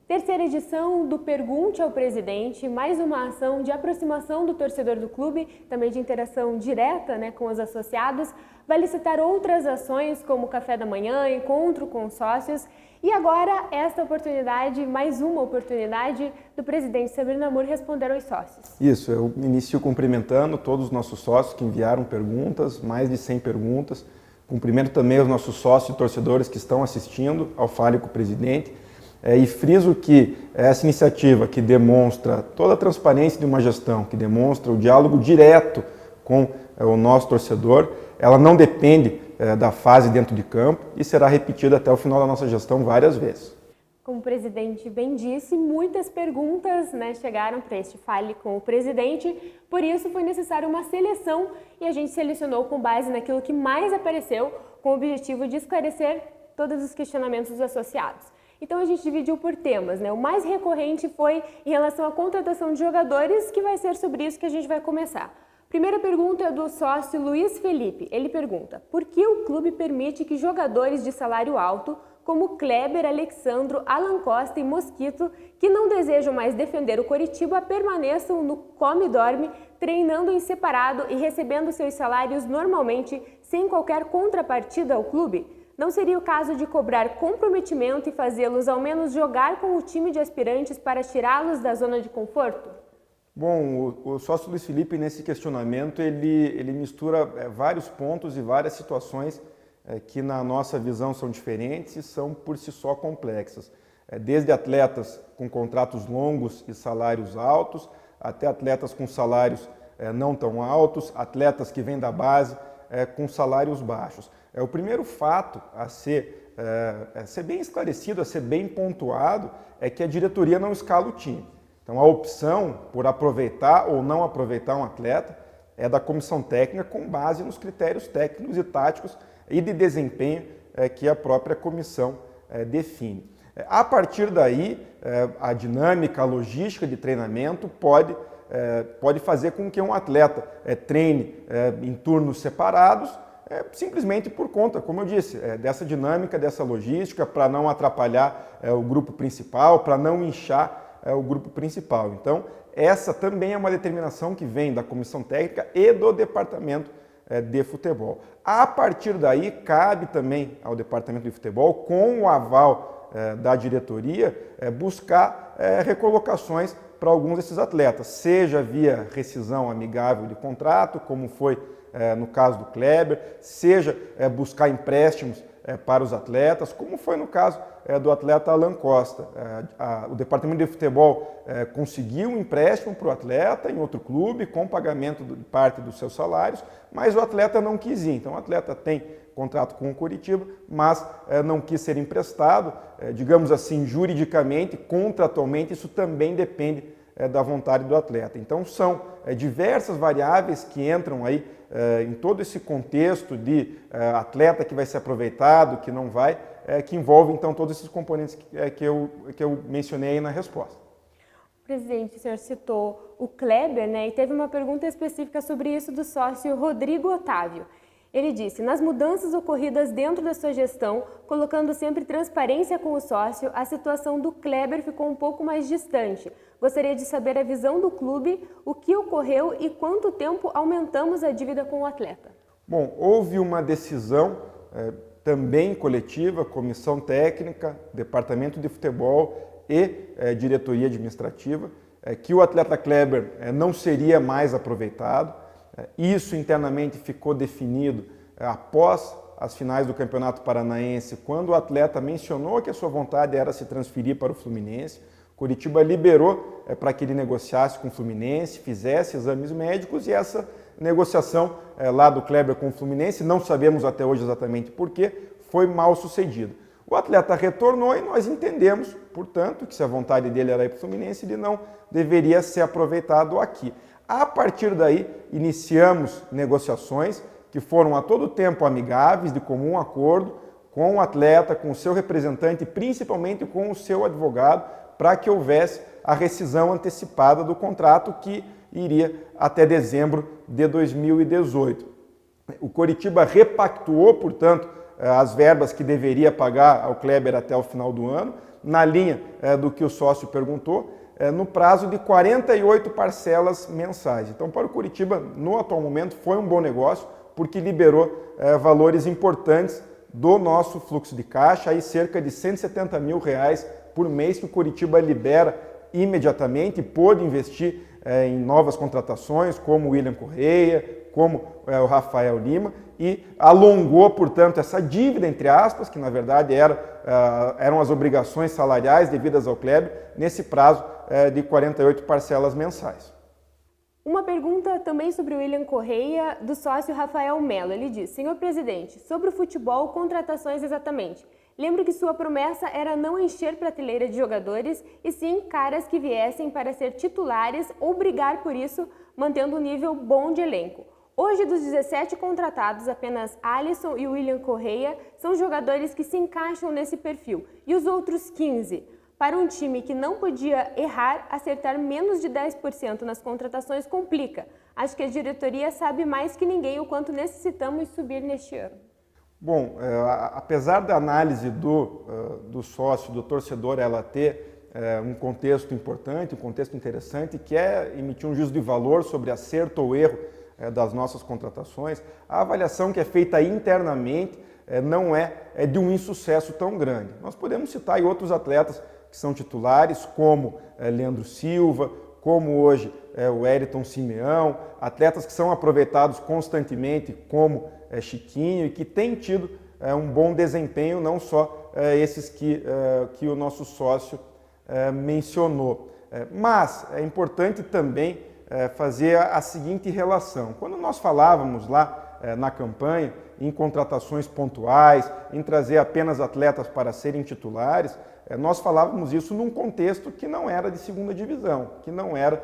Terceira edição do Pergunte ao Presidente, mais uma ação de aproximação do torcedor do clube, também de interação direta, com os associados. Vai licitar outras ações como café da manhã, encontro com sócios. E agora, esta oportunidade, mais uma oportunidade do presidente Sabrina Namur responder aos sócios. Isso, eu inicio cumprimentando todos os nossos sócios que enviaram perguntas, mais de 100 perguntas. Cumprimento também os nossos sócios e torcedores que estão assistindo ao Fale com o Presidente. E friso que essa iniciativa que demonstra toda a transparência de uma gestão, que demonstra o diálogo direto com o nosso torcedor, ela não depende da fase dentro de campo e será repetida até o final da nossa gestão várias vezes. Como o presidente bem disse, muitas perguntas chegaram para este Fale com o Presidente, por isso foi necessária uma seleção e a gente selecionou com base naquilo que mais apareceu, com o objetivo de esclarecer todos os questionamentos dos associados. Então a gente dividiu por temas, O mais recorrente foi em relação à contratação de jogadores, que vai ser sobre isso que a gente vai começar. Primeira pergunta é do sócio Luiz Felipe. Ele pergunta: por que o clube permite que jogadores de salário alto, como Kleber, Alexandro, Alan Costa e Mosquito, que não desejam mais defender o Coritiba, permaneçam no come e dorme, treinando em separado e recebendo seus salários normalmente, sem qualquer contrapartida ao clube? Não seria o caso de cobrar comprometimento e fazê-los ao menos jogar com o time de aspirantes para tirá-los da zona de conforto? Bom, o sócio Luiz Felipe, nesse questionamento, ele mistura vários pontos e várias situações que na nossa visão são diferentes e são por si só complexas. Desde atletas com contratos longos e salários altos, até atletas com salários não tão altos, atletas que vêm da base com salários baixos. O primeiro fato a ser bem esclarecido, a ser bem pontuado, é que a diretoria não escala o time. Então, a opção por aproveitar ou não aproveitar um atleta é da comissão técnica com base nos critérios técnicos e táticos e de desempenho que a própria comissão define. A partir daí, a dinâmica, a logística de treinamento pode fazer com que um atleta treine em turnos separados, simplesmente por conta, como eu disse, dessa dinâmica, dessa logística, para não atrapalhar o grupo principal, para não inchar o grupo principal. Então, essa também é uma determinação que vem da comissão técnica e do departamento de futebol. A partir daí, cabe também ao departamento de futebol, com o aval da diretoria, buscar recolocações para alguns desses atletas, seja via rescisão amigável de contrato, como foi no caso do Kleber, seja buscar empréstimos para os atletas, como foi no caso do atleta Alan Costa. O departamento de futebol conseguiu um empréstimo para o atleta em outro clube, com pagamento de parte dos seus salários, mas o atleta não quis ir. Então o atleta tem contrato com o Coritiba, mas não quis ser emprestado. Digamos assim, juridicamente, contratualmente, isso também depende da vontade do atleta. Então são diversas variáveis que entram aí em todo esse contexto de atleta que vai ser aproveitado, que não vai, que envolve então todos esses componentes que eu mencionei aí na resposta. Presidente, o senhor citou o Kleber, e teve uma pergunta específica sobre isso do sócio Rodrigo Otávio. Ele disse: nas mudanças ocorridas dentro da sua gestão, colocando sempre transparência com o sócio, a situação do Kleber ficou um pouco mais distante. Gostaria de saber a visão do clube, o que ocorreu e quanto tempo aumentamos a dívida com o atleta. Bom, houve uma decisão também coletiva, comissão técnica, departamento de futebol e diretoria administrativa, que o atleta Kleber não seria mais aproveitado. Isso internamente ficou definido após as finais do Campeonato Paranaense, quando o atleta mencionou que a sua vontade era se transferir para o Fluminense. Coritiba liberou para que ele negociasse com o Fluminense, fizesse exames médicos, e essa negociação lá do Kleber com o Fluminense, não sabemos até hoje exatamente porquê, foi mal sucedida. O atleta retornou e nós entendemos, portanto, que se a vontade dele era ir para o Fluminense, ele não deveria ser aproveitado aqui. A partir daí, iniciamos negociações que foram a todo tempo amigáveis, de comum acordo, com o atleta, com o seu representante, principalmente com o seu advogado, para que houvesse a rescisão antecipada do contrato que iria até dezembro de 2018. O Coritiba repactuou, portanto, as verbas que deveria pagar ao Kleber até o final do ano, na linha do que o sócio perguntou, no prazo de 48 parcelas mensais. Então, para o Curitiba, no atual momento, foi um bom negócio, porque liberou valores importantes do nosso fluxo de caixa, aí cerca de R$170 mil por mês que o Curitiba libera imediatamente e pôde investir em novas contratações, como o William Correia, como o Rafael Lima, e alongou, portanto, essa dívida, entre aspas, que na verdade eram as obrigações salariais devidas ao Kleber, nesse prazo de 48 parcelas mensais. Uma pergunta também sobre o William Correia, do sócio Rafael Melo. Ele diz: senhor presidente, sobre o futebol, contratações exatamente. Lembro que sua promessa era não encher prateleira de jogadores, e sim caras que viessem para ser titulares ou brigar por isso, mantendo um nível bom de elenco. Hoje, dos 17 contratados, apenas Alisson e William Correia são jogadores que se encaixam nesse perfil. E os outros 15? Para um time que não podia errar, acertar menos de 10% nas contratações complica. Acho que a diretoria sabe mais que ninguém o quanto necessitamos subir neste ano. Bom, apesar da análise do sócio, do torcedor, ela ter um contexto importante, um contexto interessante, que é emitir um juízo de valor sobre acerto ou erro das nossas contratações, a avaliação que é feita internamente não é de um insucesso tão grande. Nós podemos citar aí outros atletas que são titulares, como Leandro Silva, como hoje o Wellington Simeão, atletas que são aproveitados constantemente, como Chiquinho, e que têm tido um bom desempenho, não só esses que o nosso sócio mencionou. Mas é importante também fazer a seguinte relação. Quando nós falávamos lá na campanha em contratações pontuais, em trazer apenas atletas para serem titulares, nós falávamos isso num contexto que não era de segunda divisão, que não era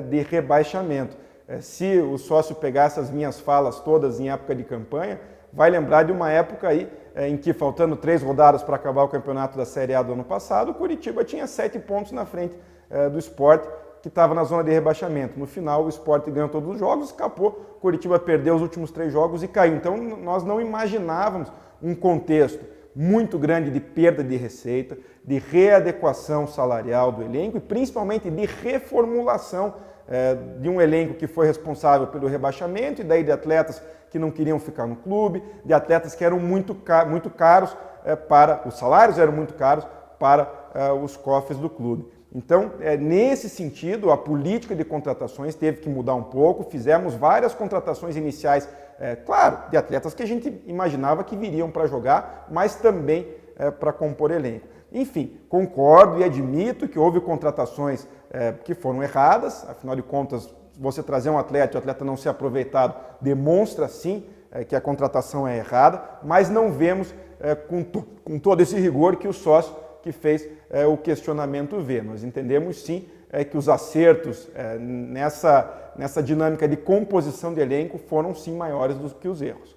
de rebaixamento. Se o sócio pegasse as minhas falas todas em época de campanha, vai lembrar de uma época aí em que, faltando 3 rodadas para acabar o campeonato da Série A do ano passado, o Curitiba tinha 7 pontos na frente do Sport, que estava na zona de rebaixamento. No final, o Sport ganhou todos os jogos, escapou, o Curitiba perdeu os últimos 3 jogos e caiu. Então, nós não imaginávamos um contexto muito grande de perda de receita, de readequação salarial do elenco e principalmente de reformulação de um elenco que foi responsável pelo rebaixamento e daí de atletas que não queriam ficar no clube, de atletas que eram muito caros os salários eram muito caros para os cofres do clube. Então, nesse sentido, a política de contratações teve que mudar um pouco, fizemos várias contratações iniciais, claro, de atletas que a gente imaginava que viriam para jogar, mas também para compor elenco. Enfim, concordo e admito que houve contratações que foram erradas, afinal de contas, você trazer um atleta e o atleta não ser aproveitado demonstra sim que a contratação é errada, mas não vemos com todo esse rigor que o sócio que fez o questionamento vê. Nós entendemos sim que os acertos nessa dinâmica de composição de elenco foram sim maiores do que os erros.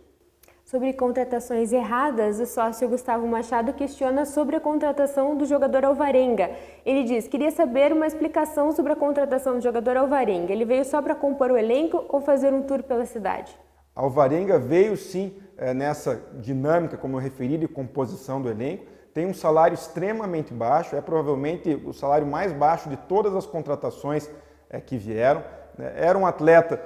Sobre contratações erradas, o sócio Gustavo Machado questiona sobre a contratação do jogador Alvarenga. Ele diz: queria saber uma explicação sobre a contratação do jogador Alvarenga. Ele veio só para compor o elenco ou fazer um tour pela cidade? Alvarenga veio sim nessa dinâmica, como eu referi, de composição do elenco. Tem um salário extremamente baixo, é provavelmente o salário mais baixo de todas as contratações que vieram. Era um atleta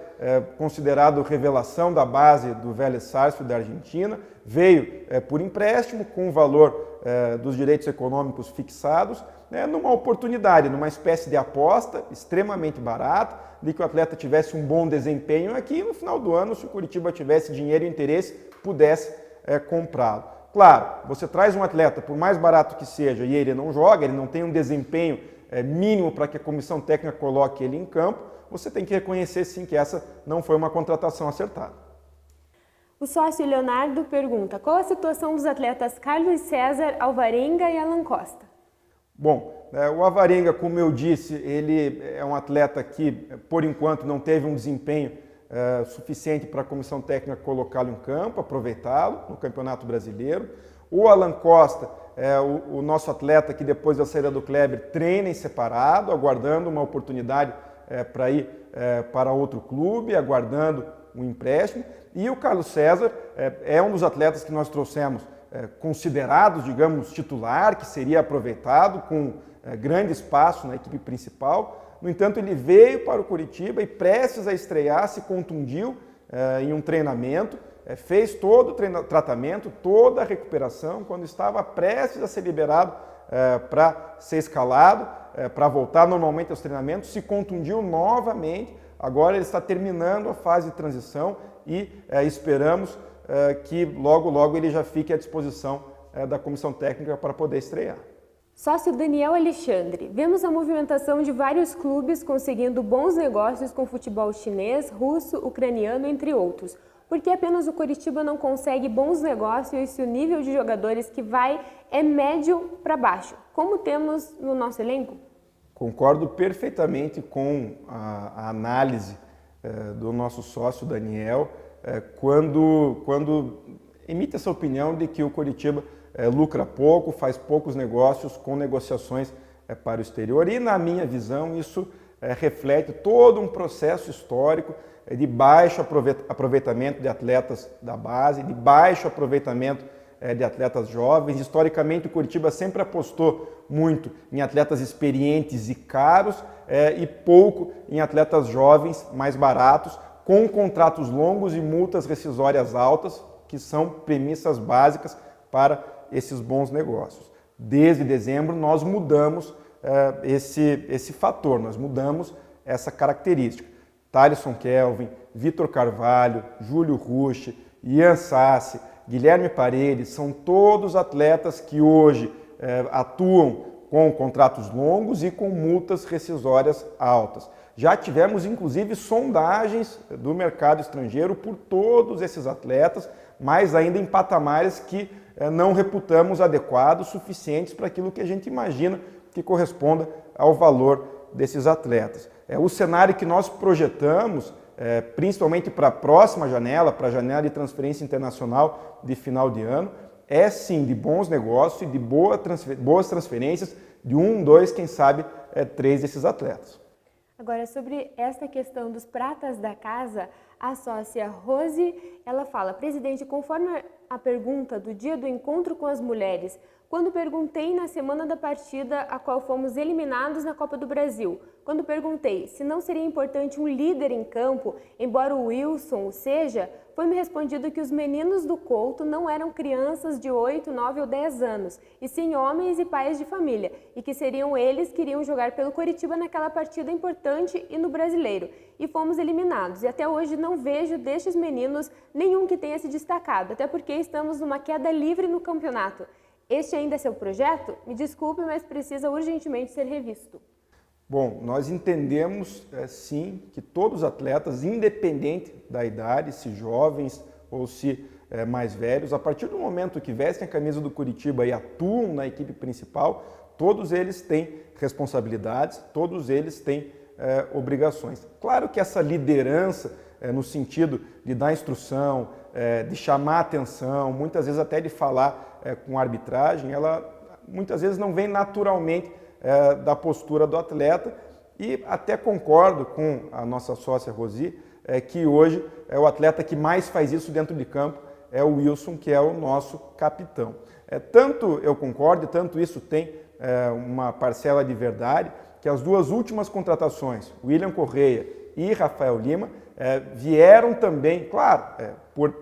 considerado revelação da base do Vélez Sarsfield da Argentina, veio por empréstimo com o valor dos direitos econômicos fixados, numa oportunidade, numa espécie de aposta extremamente barata, de que o atleta tivesse um bom desempenho aqui e no final do ano, se o Curitiba tivesse dinheiro e interesse, pudesse comprá-lo. Claro, você traz um atleta, por mais barato que seja, e ele não joga, ele não tem um desempenho mínimo para que a comissão técnica coloque ele em campo, você tem que reconhecer sim que essa não foi uma contratação acertada. O sócio Leonardo pergunta: qual a situação dos atletas Carlos César, Alvarenga e Alan Costa? Bom, o Alvarenga, como eu disse, ele é um atleta que, por enquanto, não teve um desempenho suficiente para a comissão técnica colocá-lo em campo, aproveitá-lo no Campeonato Brasileiro. O Alan Costa é o nosso atleta que, depois da saída do Kleber, treina em separado, aguardando uma oportunidade para ir para outro clube, aguardando um empréstimo. E o Carlos César é um dos atletas que nós trouxemos considerados, digamos, titular, que seria aproveitado com grande espaço na equipe principal. No entanto, ele veio para o Coritiba e, prestes a estrear, se contundiu em um treinamento, fez todo o tratamento, toda a recuperação. Quando estava prestes a ser liberado para ser escalado, para voltar normalmente aos treinamentos, se contundiu novamente. Agora ele está terminando a fase de transição e esperamos que logo ele já fique à disposição da comissão técnica para poder estrear. Sócio Daniel Alexandre, vemos a movimentação de vários clubes conseguindo bons negócios com futebol chinês, russo, ucraniano, entre outros. Por que apenas o Coritiba não consegue bons negócios se o nível de jogadores que vai é médio para baixo, como temos no nosso elenco? Concordo perfeitamente com a análise do nosso sócio Daniel, quando emite essa opinião de que o Coritiba lucra pouco, faz poucos negócios com negociações para o exterior. E, na minha visão, isso reflete todo um processo histórico de baixo aproveitamento de atletas da base, de baixo aproveitamento de atletas jovens. Historicamente, o Coritiba sempre apostou muito em atletas experientes e caros e pouco em atletas jovens, mais baratos, com contratos longos e multas rescisórias altas, que são premissas básicas para esses bons negócios. Desde dezembro, nós mudamos esse fator, nós mudamos essa característica. Thalisson Kelvin, Vitor Carvalho, Júlio Rusch, Ian Sassi, Guilherme Paredes, são todos atletas que hoje atuam com contratos longos e com multas rescisórias altas. Já tivemos, inclusive, sondagens do mercado estrangeiro por todos esses atletas, mas ainda em patamares que não reputamos adequados, suficientes para aquilo que a gente imagina que corresponda ao valor desses atletas. O cenário que nós projetamos, principalmente para a próxima janela, para a janela de transferência internacional de final de ano, é sim de bons negócios e de boas transferências de 1, 2, quem sabe 3 desses atletas. Agora, sobre esta questão dos pratas da casa, a sócia Rose, ela fala: presidente, conforme a pergunta do dia do encontro com as mulheres, quando perguntei na semana da partida a qual fomos eliminados na Copa do Brasil, quando perguntei se não seria importante um líder em campo, embora o Wilson seja, foi-me respondido que os meninos do Couto não eram crianças de 8, 9 ou 10 anos, e sim homens e pais de família, e que seriam eles que iriam jogar pelo Coritiba naquela partida importante e no Brasileiro. E fomos eliminados, e até hoje não vejo destes meninos nenhum que tenha se destacado, até porque estamos numa queda livre no campeonato. Este ainda é seu projeto? Me desculpe, mas precisa urgentemente ser revisto. Bom, nós entendemos sim que todos os atletas, independente da idade, se jovens ou se mais velhos, a partir do momento que vestem a camisa do Coritiba e atuam na equipe principal, todos eles têm responsabilidades, todos eles têm obrigações. Claro que essa liderança, no sentido de dar instrução, de chamar a atenção, muitas vezes até de falar com a arbitragem, ela muitas vezes não vem naturalmente da postura do atleta, e até concordo com a nossa sócia Rosi, que hoje o atleta que mais faz isso dentro de campo é o Wilson, que é o nosso capitão. Tanto eu concordo, tanto isso tem uma parcela de verdade, que as duas últimas contratações, William Correia e Rafael Lima, vieram também, claro,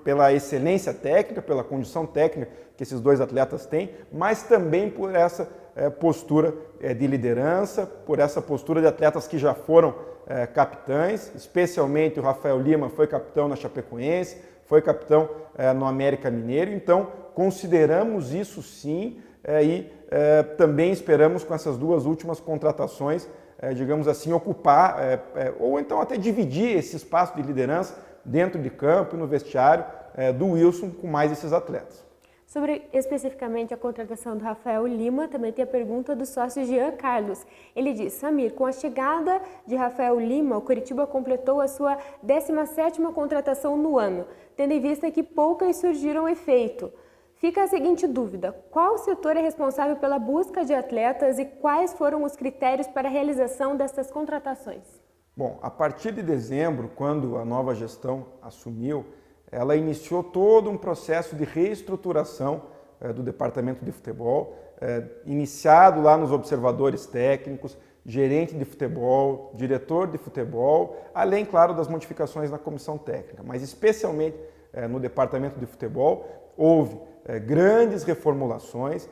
pela excelência técnica, pela condição técnica que esses dois atletas têm, mas também por essa postura de liderança, por essa postura de atletas que já foram capitães, especialmente o Rafael Lima foi capitão na Chapecoense, foi capitão no América Mineiro, então consideramos isso sim e também esperamos com essas duas últimas contratações, digamos assim, ocupar ou então até dividir esse espaço de liderança dentro de campo e no vestiário do Wilson com mais esses atletas. Sobre especificamente a contratação do Rafael Lima, também tem a pergunta do sócio Jean Carlos. Ele diz: Samir, com a chegada de Rafael Lima, o Coritiba completou a sua 17ª contratação no ano, tendo em vista que poucas surgiram efeito. Fica a seguinte dúvida: qual setor é responsável pela busca de atletas e quais foram os critérios para a realização dessas contratações? Bom, a partir de dezembro, quando a nova gestão assumiu, ela iniciou todo um processo de reestruturação do departamento de futebol, iniciado lá nos observadores técnicos, gerente de futebol, diretor de futebol, além, claro, das modificações na comissão técnica, mas especialmente no departamento de futebol, houve grandes reformulações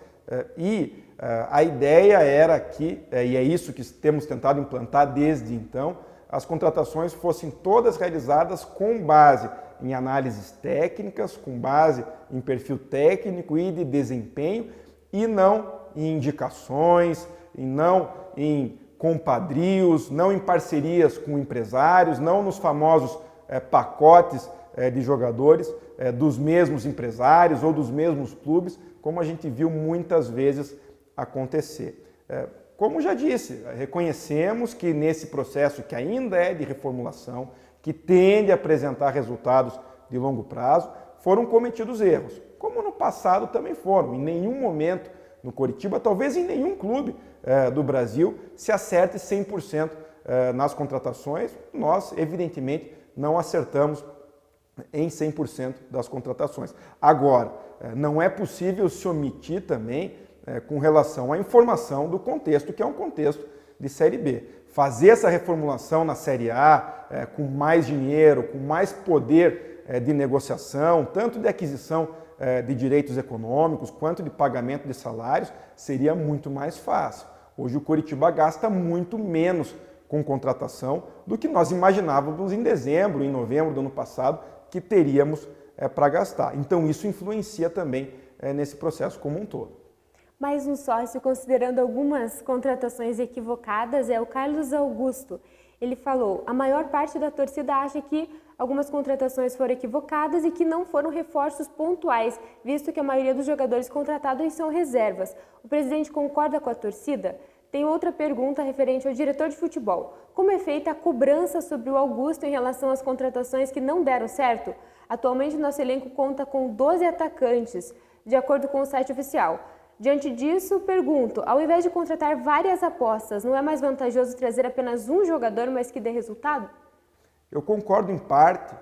e a ideia era que, e é isso que temos tentado implantar desde então, as contratações fossem todas realizadas com base em análises técnicas, com base em perfil técnico e de desempenho, e não em indicações, e não em compadrios, não em parcerias com empresários, não nos famosos pacotes de jogadores dos mesmos empresários ou dos mesmos clubes, como a gente viu muitas vezes acontecer. Como já disse, reconhecemos que nesse processo que ainda é de reformulação, que tende a apresentar resultados de longo prazo, foram cometidos erros, como no passado também foram. Em nenhum momento no Coritiba, talvez em nenhum clube do Brasil, se acerte 100% nas contratações. Nós, evidentemente, não acertamos em 100% das contratações. Agora, não é possível se omitir também com relação à informação do contexto, que é um contexto de Série B. Fazer essa reformulação na Série A, com mais dinheiro, com mais poder de negociação, tanto de aquisição de direitos econômicos, quanto de pagamento de salários, seria muito mais fácil. Hoje o Coritiba gasta muito menos com contratação do que nós imaginávamos em dezembro, em novembro do ano passado, que teríamos para gastar. Então isso influencia também nesse processo como um todo. Mais um sócio, considerando algumas contratações equivocadas, é o Carlos Augusto. Ele falou: a maior parte da torcida acha que algumas contratações foram equivocadas e que não foram reforços pontuais, visto que a maioria dos jogadores contratados são reservas. O presidente concorda com a torcida? Tem outra pergunta referente ao diretor de futebol. Como é feita a cobrança sobre o Augusto em relação às contratações que não deram certo? Atualmente, nosso elenco conta com 12 atacantes, de acordo com o site oficial. Diante disso, pergunto, ao invés de contratar várias apostas, não é mais vantajoso trazer apenas um jogador, mas que dê resultado? Eu concordo em parte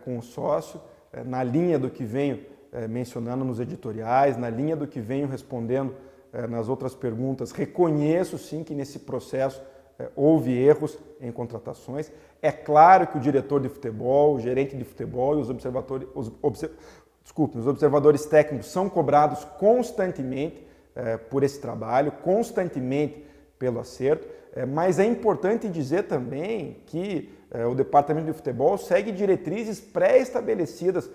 com o sócio, na linha do que venho mencionando nos editoriais, na linha do que venho respondendo nas outras perguntas. Reconheço sim que nesse processo houve erros em contratações. É claro que o diretor de futebol, o gerente de futebol e os observadores técnicos são cobrados constantemente por esse trabalho, constantemente pelo acerto, mas é importante dizer também que o departamento de futebol segue diretrizes pré-estabelecidas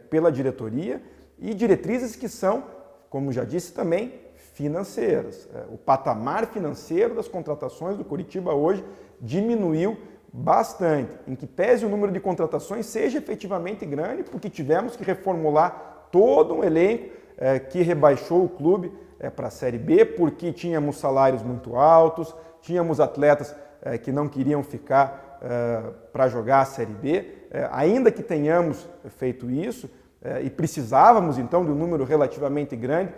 pela diretoria e diretrizes que são, como já disse também, financeiras. O patamar financeiro das contratações do Coritiba hoje diminuiu bastante, em que pese o número de contratações seja efetivamente grande, porque tivemos que reformular todo um elenco que rebaixou o clube para a Série B, porque tínhamos salários muito altos, tínhamos atletas que não queriam ficar para jogar a Série B. Ainda que tenhamos feito isso, e precisávamos então de um número relativamente grande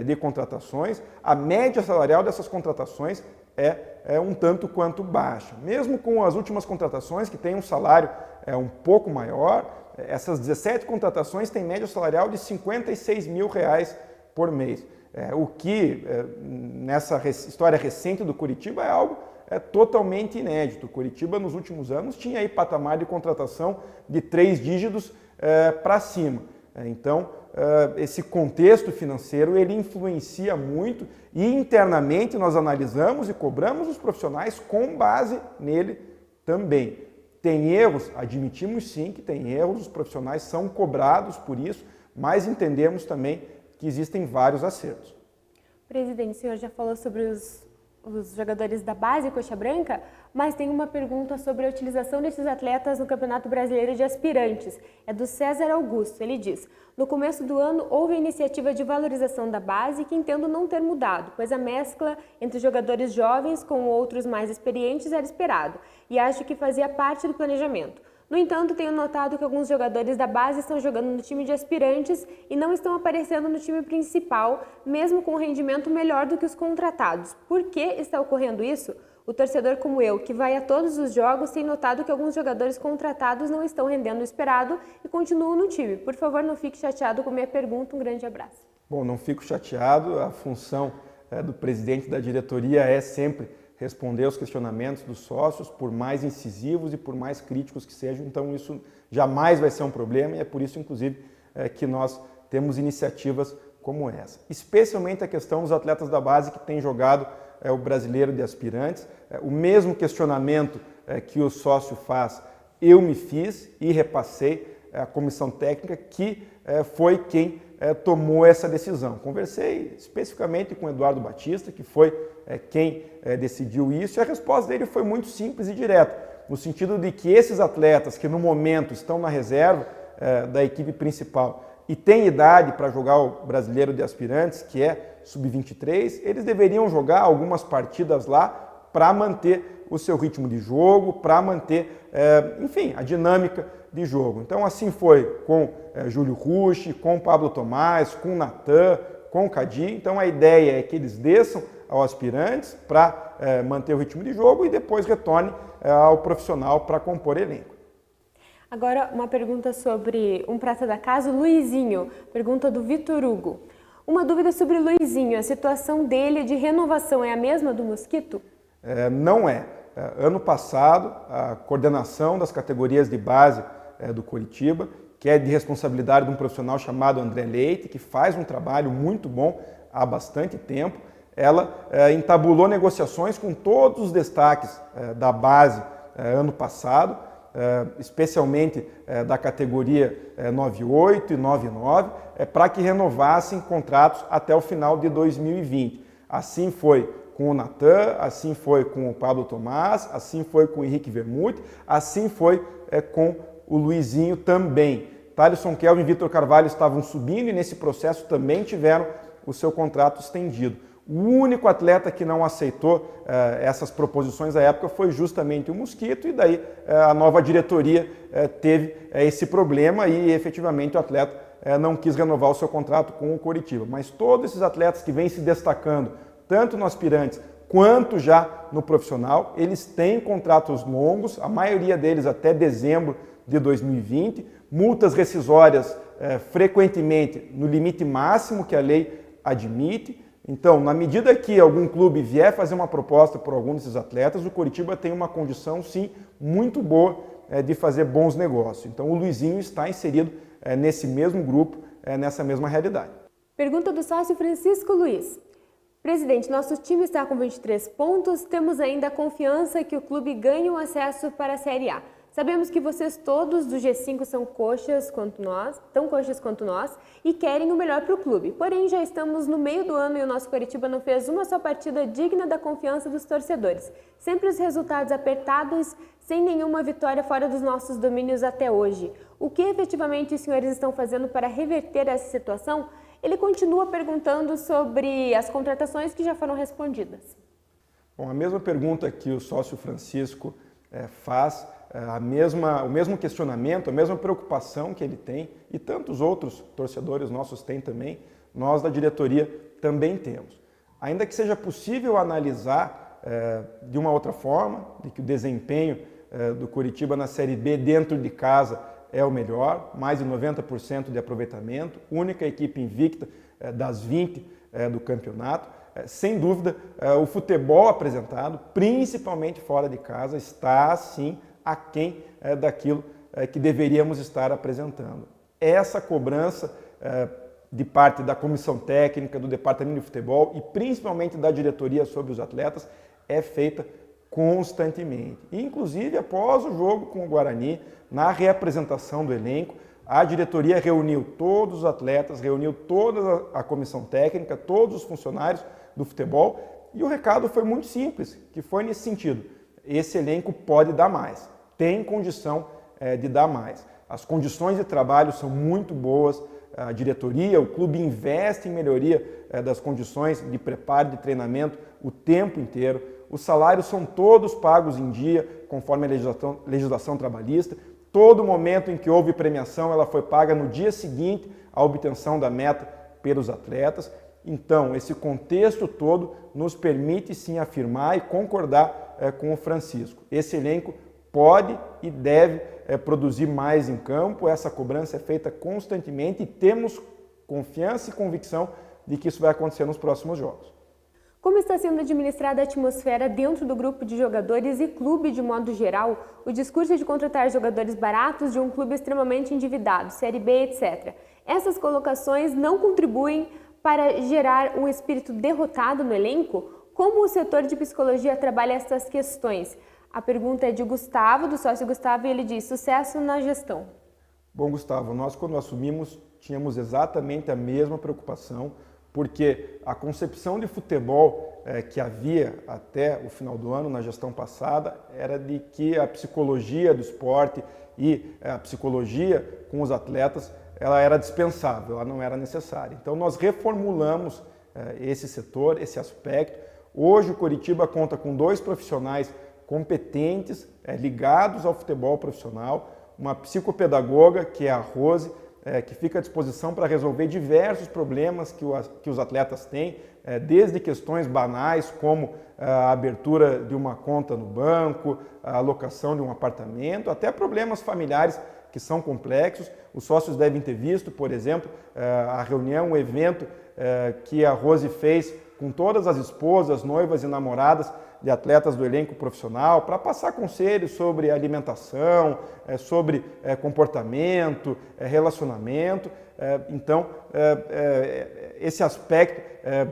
de contratações, a média salarial dessas contratações é um tanto quanto baixa. Mesmo com as últimas contratações, que têm um salário um pouco maior, essas 17 contratações têm média salarial de R$ 56 mil por mês. O que, nessa história recente do Coritiba, é algo totalmente inédito. O Coritiba, nos últimos anos, tinha aí patamar de contratação de 3 dígitos para cima. Então, esse contexto financeiro, ele influencia muito e internamente nós analisamos e cobramos os profissionais com base nele também. Tem erros? Admitimos sim que tem erros, os profissionais são cobrados por isso, mas entendemos também que existem vários acertos. Presidente, o senhor já falou sobre os jogadores da base Coxa Branca, mas tem uma pergunta sobre a utilização desses atletas no Campeonato Brasileiro de Aspirantes. É do César Augusto. Ele diz: no começo do ano houve a iniciativa de valorização da base que entendo não ter mudado, pois a mescla entre jogadores jovens com outros mais experientes era esperado e acho que fazia parte do planejamento. No entanto, tenho notado que alguns jogadores da base estão jogando no time de aspirantes e não estão aparecendo no time principal, mesmo com um rendimento melhor do que os contratados. Por que está ocorrendo isso? O torcedor como eu, que vai a todos os jogos, tem notado que alguns jogadores contratados não estão rendendo o esperado e continuam no time. Por favor, não fique chateado com minha pergunta. Um grande abraço. Bom, não fico chateado. A função do presidente da diretoria é sempre responder aos questionamentos dos sócios, por mais incisivos e por mais críticos que sejam. Então, isso jamais vai ser um problema e é por isso, inclusive, que nós temos iniciativas como essa. Especialmente a questão dos atletas da base que têm jogado o Brasileiro de Aspirantes. O mesmo questionamento que o sócio faz, eu me fiz e repassei à comissão técnica, que foi quem tomou essa decisão. Conversei especificamente com o Eduardo Batista, que foi quem decidiu isso, e a resposta dele foi muito simples e direta, no sentido de que esses atletas que no momento estão na reserva da equipe principal e têm idade para jogar o Brasileiro de Aspirantes, que é sub-23, eles deveriam jogar algumas partidas lá para manter o seu ritmo de jogo, para manter, enfim, a dinâmica de jogo. Então, assim foi com Júlio Rushi, com Pablo Tomás, com Natan, com o Cadi. Então, a ideia é que eles desçam ao Aspirantes para manter o ritmo de jogo e depois retornem ao profissional para compor elenco. Agora, uma pergunta sobre um prata da casa, o Luizinho. Pergunta do Vitor Hugo. Uma dúvida sobre o Luizinho. A situação dele de renovação é a mesma do Mosquito? Não é. Ano passado, a coordenação das categorias de base do Coritiba, que é de responsabilidade de um profissional chamado André Leite, que faz um trabalho muito bom há bastante tempo, ela entabulou negociações com todos os destaques da base ano passado, especialmente da categoria 98 e 99, para que renovassem contratos até o final de 2020. Assim foi com o Natan, assim foi com o Pablo Tomás, assim foi com o Henrique Vermute, assim foi com o Luizinho também. Thaleson Kelvin e Vitor Carvalho estavam subindo e nesse processo também tiveram o seu contrato estendido. O único atleta que não aceitou essas proposições à época foi justamente o Mosquito, e daí a nova diretoria teve esse problema e efetivamente o atleta não quis renovar o seu contrato com o Coritiba. Mas todos esses atletas que vêm se destacando, tanto no Aspirantes quanto já no profissional, eles têm contratos longos, a maioria deles até dezembro de 2020, multas rescisórias frequentemente no limite máximo que a lei admite. Então, na medida que algum clube vier fazer uma proposta por algum desses atletas, o Coritiba tem uma condição, sim, muito boa de fazer bons negócios. Então, o Luizinho está inserido nesse mesmo grupo, nessa mesma realidade. Pergunta do sócio Francisco Luiz. Presidente, nosso time está com 23 pontos, temos ainda a confiança que o clube ganhe o acesso para a Série A. Sabemos que vocês todos do G5 são coxas quanto nós, tão coxas quanto nós, e querem o melhor para o clube. Porém, já estamos no meio do ano e o nosso Coritiba não fez uma só partida digna da confiança dos torcedores. Sempre os resultados apertados, sem nenhuma vitória fora dos nossos domínios até hoje. O que efetivamente os senhores estão fazendo para reverter essa situação? Ele continua perguntando sobre as contratações que já foram respondidas. Bom, a mesma pergunta que o sócio Francisco faz, o mesmo questionamento, a mesma preocupação que ele tem e tantos outros torcedores nossos têm também, nós da diretoria também temos. Ainda que seja possível analisar de uma outra forma, de que o desempenho do Coritiba na Série B dentro de casa é o melhor, mais de 90% de aproveitamento, única equipe invicta das 20 do campeonato. Sem dúvida, o futebol apresentado, principalmente fora de casa, está sim aquém daquilo que deveríamos estar apresentando. Essa cobrança de parte da comissão técnica, do departamento de futebol e principalmente da diretoria sobre os atletas é feita constantemente. Inclusive, após o jogo com o Guarani, na reapresentação do elenco, a diretoria reuniu todos os atletas, reuniu toda a comissão técnica, todos os funcionários do futebol, e o recado foi muito simples, que foi nesse sentido: esse elenco pode dar mais, tem condição de dar mais. As condições de trabalho são muito boas, a diretoria, o clube investe em melhoria das condições de preparo, de treinamento o tempo inteiro. Os salários são todos pagos em dia, conforme a legislação trabalhista. Todo momento em que houve premiação, ela foi paga no dia seguinte à obtenção da meta pelos atletas. Então, esse contexto todo nos permite sim afirmar e concordar com o Francisco. Esse elenco pode e deve produzir mais em campo, essa cobrança é feita constantemente e temos confiança e convicção de que isso vai acontecer nos próximos jogos. Como está sendo administrada a atmosfera dentro do grupo de jogadores e clube de modo geral? O discurso de contratar jogadores baratos de um clube extremamente endividado, Série B, etc. Essas colocações não contribuem para gerar um espírito derrotado no elenco? Como o setor de psicologia trabalha essas questões? A pergunta é de Gustavo, do sócio Gustavo, e ele diz: sucesso na gestão. Bom, Gustavo, nós quando assumimos tínhamos exatamente a mesma preocupação, porque a concepção de futebol que havia até o final do ano, na gestão passada, era de que a psicologia do esporte e a psicologia com os atletas, ela era dispensável, ela não era necessária. Então nós reformulamos esse setor, esse aspecto. Hoje o Coritiba conta com 2 profissionais competentes, ligados ao futebol profissional, uma psicopedagoga, que é a Rose, que fica à disposição para resolver diversos problemas que os atletas têm, desde questões banais como a abertura de uma conta no banco, a alocação de um apartamento, até problemas familiares que são complexos. Os sócios devem ter visto, por exemplo, a reunião, o evento que a Rose fez com todas as esposas, noivas e namoradas de atletas do elenco profissional, para passar conselhos sobre alimentação, sobre comportamento, relacionamento. Então, esse aspecto,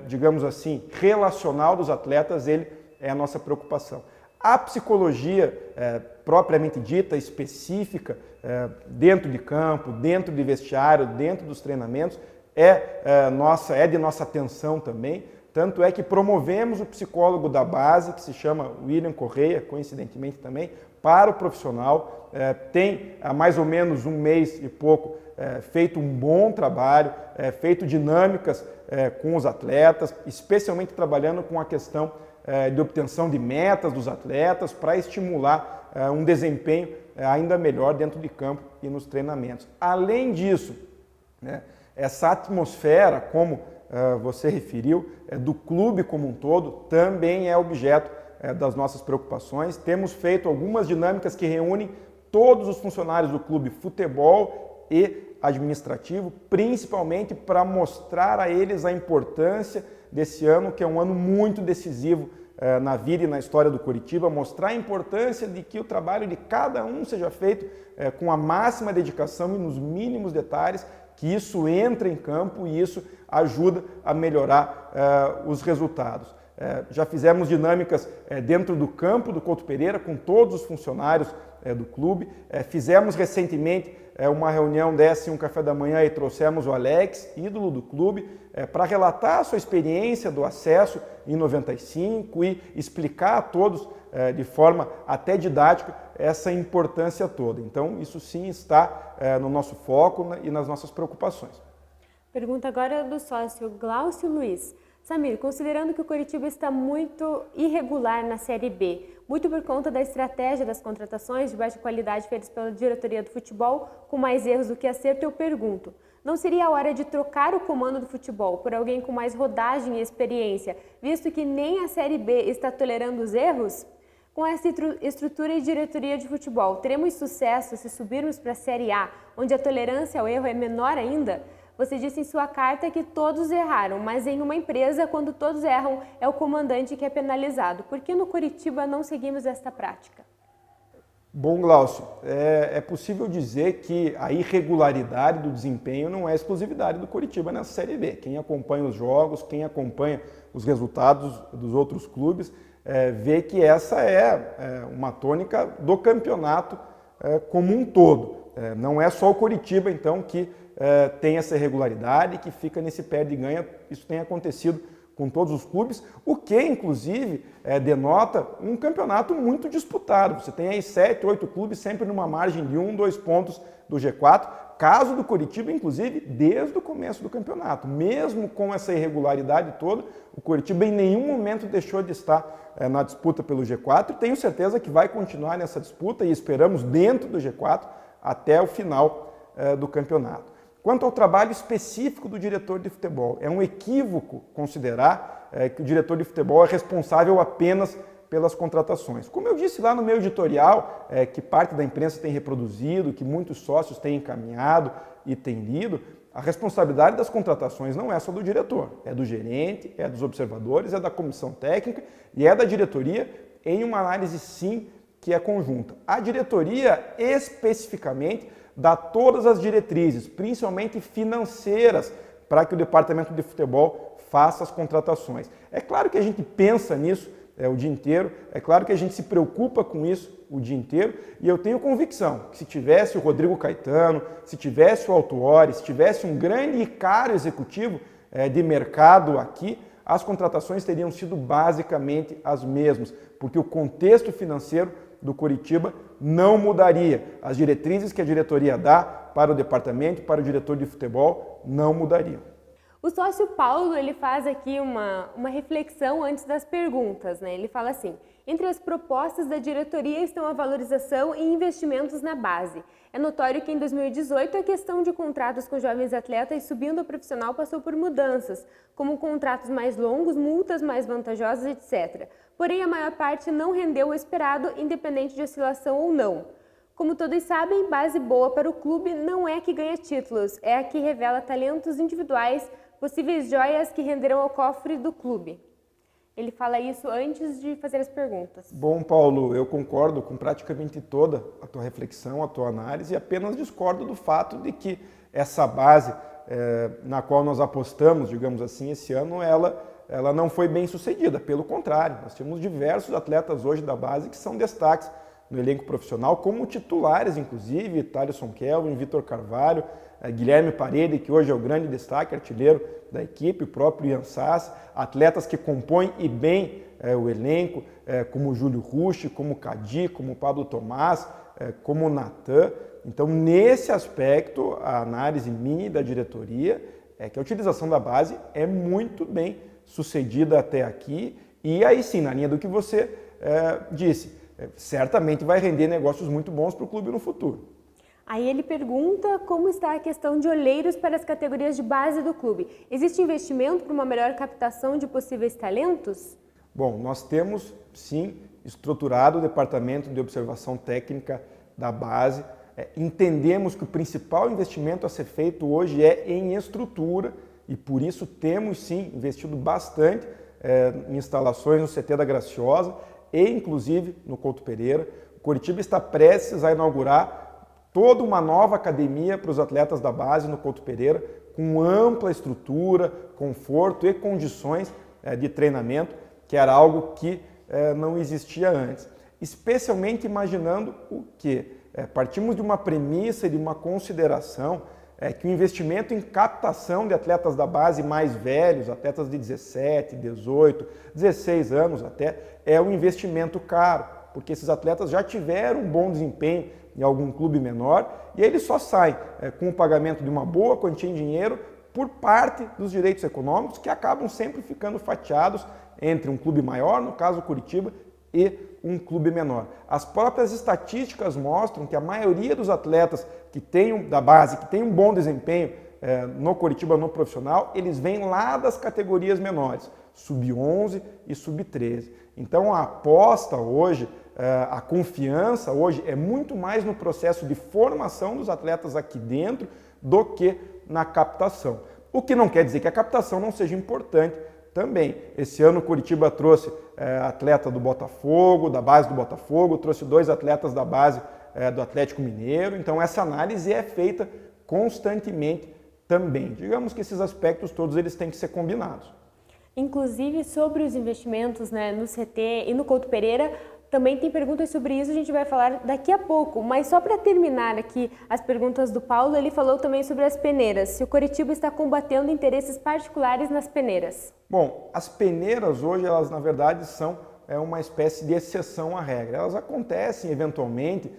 digamos assim, relacional dos atletas, ele é a nossa preocupação. A psicologia propriamente dita, específica, dentro de campo, dentro de vestiário, dentro dos treinamentos, é de nossa atenção também. Tanto é que promovemos o psicólogo da base, que se chama William Correia, coincidentemente também, para o profissional. Tem há mais ou menos um mês e pouco feito um bom trabalho, feito dinâmicas com os atletas, especialmente trabalhando com a questão de obtenção de metas dos atletas para estimular um desempenho ainda melhor dentro de campo e nos treinamentos. Além disso, essa atmosfera, como você referiu, do clube como um todo, também é objeto das nossas preocupações. Temos feito algumas dinâmicas que reúnem todos os funcionários do clube, futebol e administrativo, principalmente para mostrar a eles a importância desse ano, que é um ano muito decisivo na vida e na história do Coritiba, mostrar a importância de que o trabalho de cada um seja feito com a máxima dedicação e nos mínimos detalhes, que isso entra em campo e isso ajuda a melhorar os resultados. Já fizemos dinâmicas dentro do campo do Couto Pereira com todos os funcionários do clube. Fizemos recentemente uma reunião dessa em um café da manhã e trouxemos o Alex, ídolo do clube, para relatar a sua experiência do acesso em 95 e explicar a todos de forma até didática essa importância toda. Então, isso sim está no nosso foco e nas nossas preocupações. Pergunta agora do sócio Glaucio Luiz. Samir, considerando que o Coritiba está muito irregular na Série B, muito por conta da estratégia das contratações de baixa qualidade feitas pela diretoria do futebol, com mais erros do que acerto, eu pergunto, não seria a hora de trocar o comando do futebol por alguém com mais rodagem e experiência, visto que nem a Série B está tolerando os erros? Com essa estrutura e diretoria de futebol, teremos sucesso se subirmos para a Série A, onde a tolerância ao erro é menor ainda? Você disse em sua carta que todos erraram, mas em uma empresa, quando todos erram, é o comandante que é penalizado. Por que no Coritiba não seguimos esta prática? Bom, Glaucio, é possível dizer que a irregularidade do desempenho não é exclusividade do Coritiba nessa Série B. Quem acompanha os jogos, quem acompanha os resultados dos outros clubes, vê que essa é uma tônica do campeonato como um todo. Não é só o Coritiba, então, que tem essa irregularidade, que fica nesse perde e ganha. Isso tem acontecido com todos os clubes, o que, inclusive, denota um campeonato muito disputado. Você tem aí 7, 8 clubes sempre numa margem de 1, 2 pontos do G4. Caso do Coritiba, inclusive, desde o começo do campeonato. Mesmo com essa irregularidade toda, o Coritiba em nenhum momento deixou de estar na disputa pelo G4. Tenho certeza que vai continuar nessa disputa e esperamos dentro do G4 até o final do campeonato. Quanto ao trabalho específico do diretor de futebol, é um equívoco considerar que o diretor de futebol é responsável apenas pelas contratações. Como eu disse lá no meu editorial, que parte da imprensa tem reproduzido, que muitos sócios têm encaminhado e têm lido, a responsabilidade das contratações não é só do diretor, é do gerente, é dos observadores, é da comissão técnica e é da diretoria em uma análise, sim, que é conjunta. A diretoria, especificamente, dá todas as diretrizes, principalmente financeiras, para que o departamento de futebol faça as contratações. É claro que a gente pensa nisso o dia inteiro, é claro que a gente se preocupa com isso o dia inteiro, e eu tenho convicção que se tivesse o Rodrigo Caetano, se tivesse o Autuori, se tivesse um grande e caro executivo de mercado aqui, as contratações teriam sido basicamente as mesmas, porque o contexto financeiro do Coritiba não mudaria. As diretrizes que a diretoria dá para o departamento, para o diretor de futebol, não mudariam. O sócio Paulo, ele faz aqui uma reflexão antes das perguntas, né? Ele fala assim: entre as propostas da diretoria estão a valorização e investimentos na base. É notório que em 2018 a questão de contratos com jovens atletas subindo ao profissional passou por mudanças, como contratos mais longos, multas mais vantajosas, etc. Porém, a maior parte não rendeu o esperado, independente de oscilação ou não. Como todos sabem, base boa para o clube não é a que ganha títulos, é a que revela talentos individuais, possíveis joias que renderão ao cofre do clube. Ele fala isso antes de fazer as perguntas. Bom, Paulo, eu concordo com praticamente toda a tua reflexão, a tua análise, e apenas discordo do fato de que essa base na qual nós apostamos, digamos assim, esse ano, ela não foi bem sucedida. Pelo contrário, nós temos diversos atletas hoje da base que são destaques no elenco profissional, como titulares, inclusive, Thaleson Kelvin, Vitor Carvalho, Guilherme Parede, que hoje é o grande destaque, artilheiro da equipe, o próprio Ian Sass, atletas que compõem e bem o elenco, como Júlio Rusch, como Cadi, como Pablo Tomás, como Natan. Então, nesse aspecto, a análise minha e da diretoria é que a utilização da base é muito bem sucedida até aqui, e aí sim, na linha do que você disse, certamente vai render negócios muito bons para o clube no futuro. Aí ele pergunta como está a questão de olheiros para as categorias de base do clube. Existe investimento para uma melhor captação de possíveis talentos? Bom, nós temos sim estruturado o departamento de observação técnica da base. Entendemos que o principal investimento a ser feito hoje é em estrutura e por isso temos sim investido bastante em instalações no CT da Graciosa e inclusive no Couto Pereira. O Coritiba está prestes a inaugurar toda uma nova academia para os atletas da base no Couto Pereira, com ampla estrutura, conforto e condições de treinamento, que era algo que não existia antes. Especialmente imaginando o quê? Partimos de uma premissa e de uma consideração que o investimento em captação de atletas da base mais velhos, atletas de 17, 18, 16 anos até, é um investimento caro, porque esses atletas já tiveram um bom desempenho em algum clube menor e eles só saem com o pagamento de uma boa quantia em dinheiro por parte dos direitos econômicos que acabam sempre ficando fatiados entre um clube maior, no caso o Coritiba, e um clube menor. As próprias estatísticas mostram que a maioria dos atletas da base, que tem um bom desempenho no Coritiba, no profissional, eles vêm lá das categorias menores, sub-11 e sub-13. Então a aposta hoje, a confiança hoje é muito mais no processo de formação dos atletas aqui dentro do que na captação. O que não quer dizer que a captação não seja importante também. Esse ano o Coritiba trouxe atleta do Botafogo, da base do Botafogo, trouxe 2 atletas da base do Atlético Mineiro, então essa análise é feita constantemente também. Digamos que esses aspectos todos eles têm que ser combinados. Inclusive sobre os investimentos, né, no CT e no Couto Pereira, também tem perguntas sobre isso, a gente vai falar daqui a pouco, mas só para terminar aqui as perguntas do Paulo, ele falou também sobre as peneiras, se o Coritiba está combatendo interesses particulares nas peneiras. Bom, as peneiras hoje, elas na verdade são uma espécie de exceção à regra. Elas acontecem eventualmente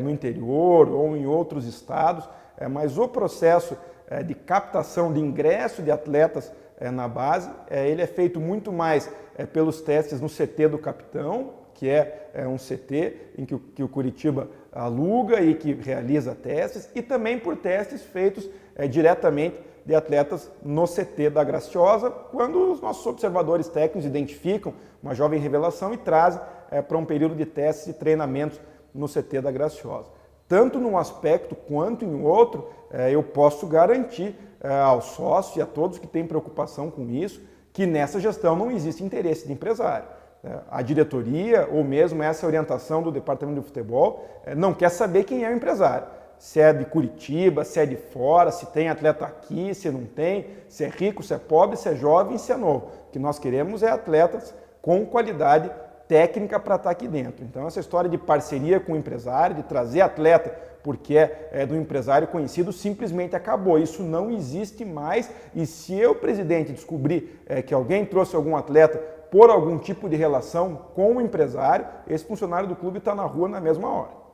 no interior ou em outros estados, mas o processo de captação, de ingresso de atletas na base, ele é feito muito mais pelos testes no CT do capitão, que é um CT em que o Coritiba aluga e que realiza testes, e também por testes feitos diretamente de atletas no CT da Graciosa, quando os nossos observadores técnicos identificam uma jovem revelação e trazem para um período de testes e treinamentos no CT da Graciosa. Tanto num aspecto quanto em outro, eu posso garantir ao sócio e a todos que têm preocupação com isso, que nessa gestão não existe interesse de empresário. A diretoria, ou mesmo essa orientação do Departamento de Futebol, não quer saber quem é o empresário. Se é de Curitiba, se é de fora, se tem atleta aqui, se não tem, se é rico, se é pobre, se é jovem, se é novo. O que nós queremos é atletas com qualidade técnica para estar aqui dentro. Então, essa história de parceria com o empresário, de trazer atleta porque é do empresário conhecido, simplesmente acabou. Isso não existe mais. E se eu, presidente, descobrir que alguém trouxe algum atleta por algum tipo de relação com o empresário, esse funcionário do clube está na rua na mesma hora.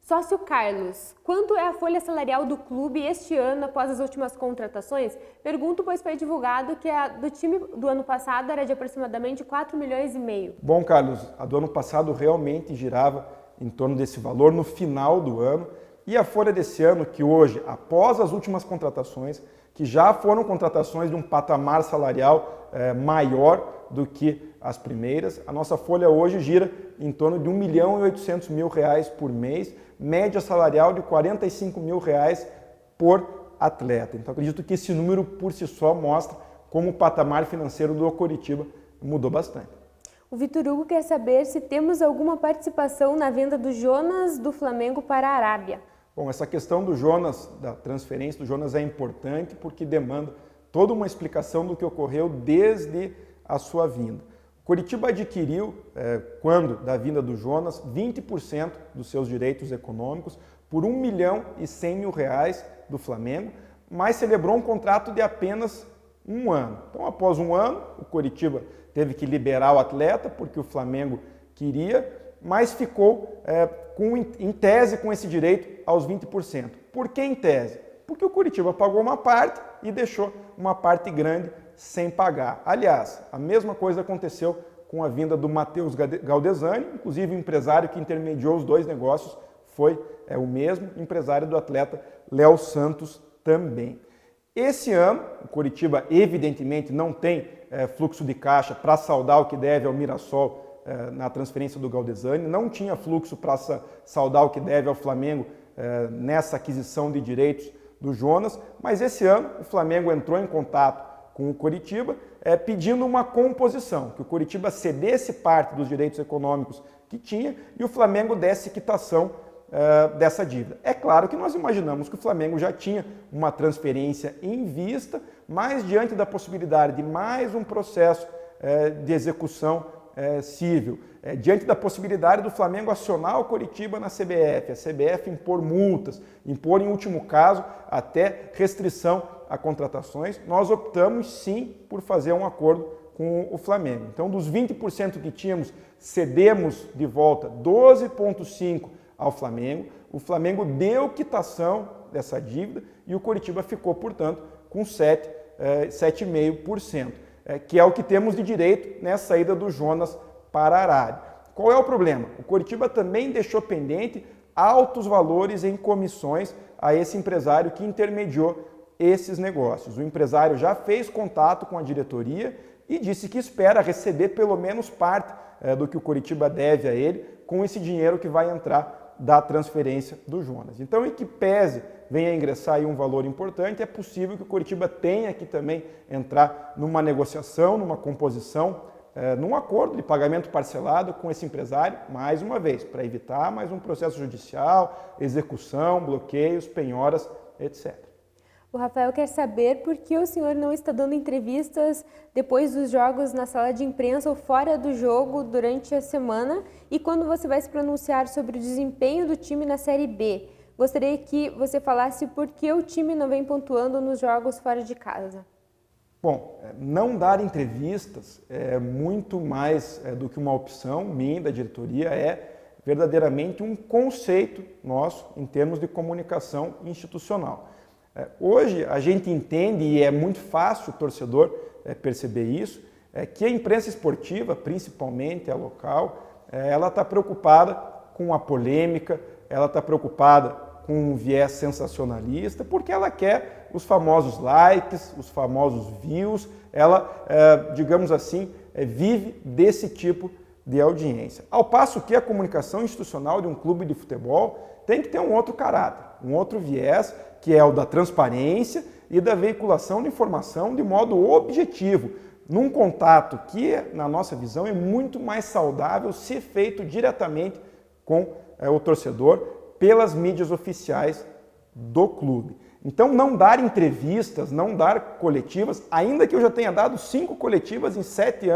Sócio Carlos, quanto é a folha salarial do clube este ano após as últimas contratações? Pergunto, pois foi divulgado que a do time do ano passado era de aproximadamente 4,5 milhões. Bom, Carlos, a do ano passado realmente girava em torno desse valor no final do ano. E a folha desse ano, que hoje, após as últimas contratações, que já foram contratações de um patamar salarial maior do que as primeiras, a nossa folha hoje gira em torno de R$ 1.800.000 por mês, média salarial de R$ 45.000 por atleta. Então acredito que esse número por si só mostra como o patamar financeiro do Coritiba mudou bastante. O Vitor Hugo quer saber se temos alguma participação na venda do Jonas do Flamengo para a Arábia. Bom, essa questão do Jonas, da transferência do Jonas é importante porque demanda toda uma explicação do que ocorreu desde a sua vinda. O Coritiba adquiriu, quando da vinda do Jonas, 20% dos seus direitos econômicos por R$ 1.100.000 do Flamengo, mas celebrou um contrato de apenas um ano. Então, após um ano, o Coritiba teve que liberar o atleta porque o Flamengo queria, mas ficou em tese com esse direito aos 20%. Por que em tese? Porque o Coritiba pagou uma parte e deixou uma parte grande sem pagar. Aliás, a mesma coisa aconteceu com a vinda do Matheus Galdesani, inclusive o empresário que intermediou os dois negócios foi o mesmo empresário do atleta Léo Santos também. Esse ano, o Coritiba evidentemente não tem fluxo de caixa para saldar o que deve ao Mirassol na transferência do Galdesani, não tinha fluxo para saldar o que deve ao Flamengo nessa aquisição de direitos do Jonas, mas esse ano o Flamengo entrou em contato com o Coritiba pedindo uma composição, que o Coritiba cedesse parte dos direitos econômicos que tinha e o Flamengo desse quitação dessa dívida. É claro que nós imaginamos que o Flamengo já tinha uma transferência em vista, mas diante da possibilidade de mais um processo de execução civil, diante da possibilidade do Flamengo acionar o Coritiba na CBF, a CBF impor multas, impor em último caso até restrição a contratações, nós optamos sim por fazer um acordo com o Flamengo. Então dos 20% que tínhamos, cedemos de volta 12,5% ao Flamengo, o Flamengo deu quitação dessa dívida e o Coritiba ficou, portanto, com 7,5%. Que é o que temos de direito nessa ida do Jonas para a Arábia. Qual é o problema? O Coritiba também deixou pendente altos valores em comissões a esse empresário que intermediou esses negócios. O empresário já fez contato com a diretoria e disse que espera receber pelo menos parte do que o Coritiba deve a ele com esse dinheiro que vai entrar da transferência do Jonas. Então, em que pese venha a ingressar aí um valor importante, é possível que o Coritiba tenha que também entrar numa negociação, numa composição, num acordo de pagamento parcelado com esse empresário, mais uma vez, para evitar mais um processo judicial, execução, bloqueios, penhoras, etc. O Rafael quer saber por que o senhor não está dando entrevistas depois dos jogos na sala de imprensa ou fora do jogo durante a semana e quando você vai se pronunciar sobre o desempenho do time na Série B. Gostaria que você falasse por que o time não vem pontuando nos jogos fora de casa. Bom, não dar entrevistas é muito mais do que uma opção minha, da diretoria, é verdadeiramente um conceito nosso em termos de comunicação institucional. Hoje a gente entende, e é muito fácil o torcedor perceber isso, que a imprensa esportiva, principalmente a local, ela está preocupada com a polêmica, ela está preocupada com um viés sensacionalista, porque ela quer os famosos likes, os famosos views, ela, digamos assim, vive desse tipo de audiência. Ao passo que a comunicação institucional de um clube de futebol tem que ter um outro caráter, um outro viés, que é o da transparência e da veiculação de informação de modo objetivo, num contato que, na nossa visão, é muito mais saudável ser feito diretamente com o torcedor pelas mídias oficiais do clube. Então, não dar entrevistas, não dar coletivas, ainda que eu já tenha dado 5 coletivas em 7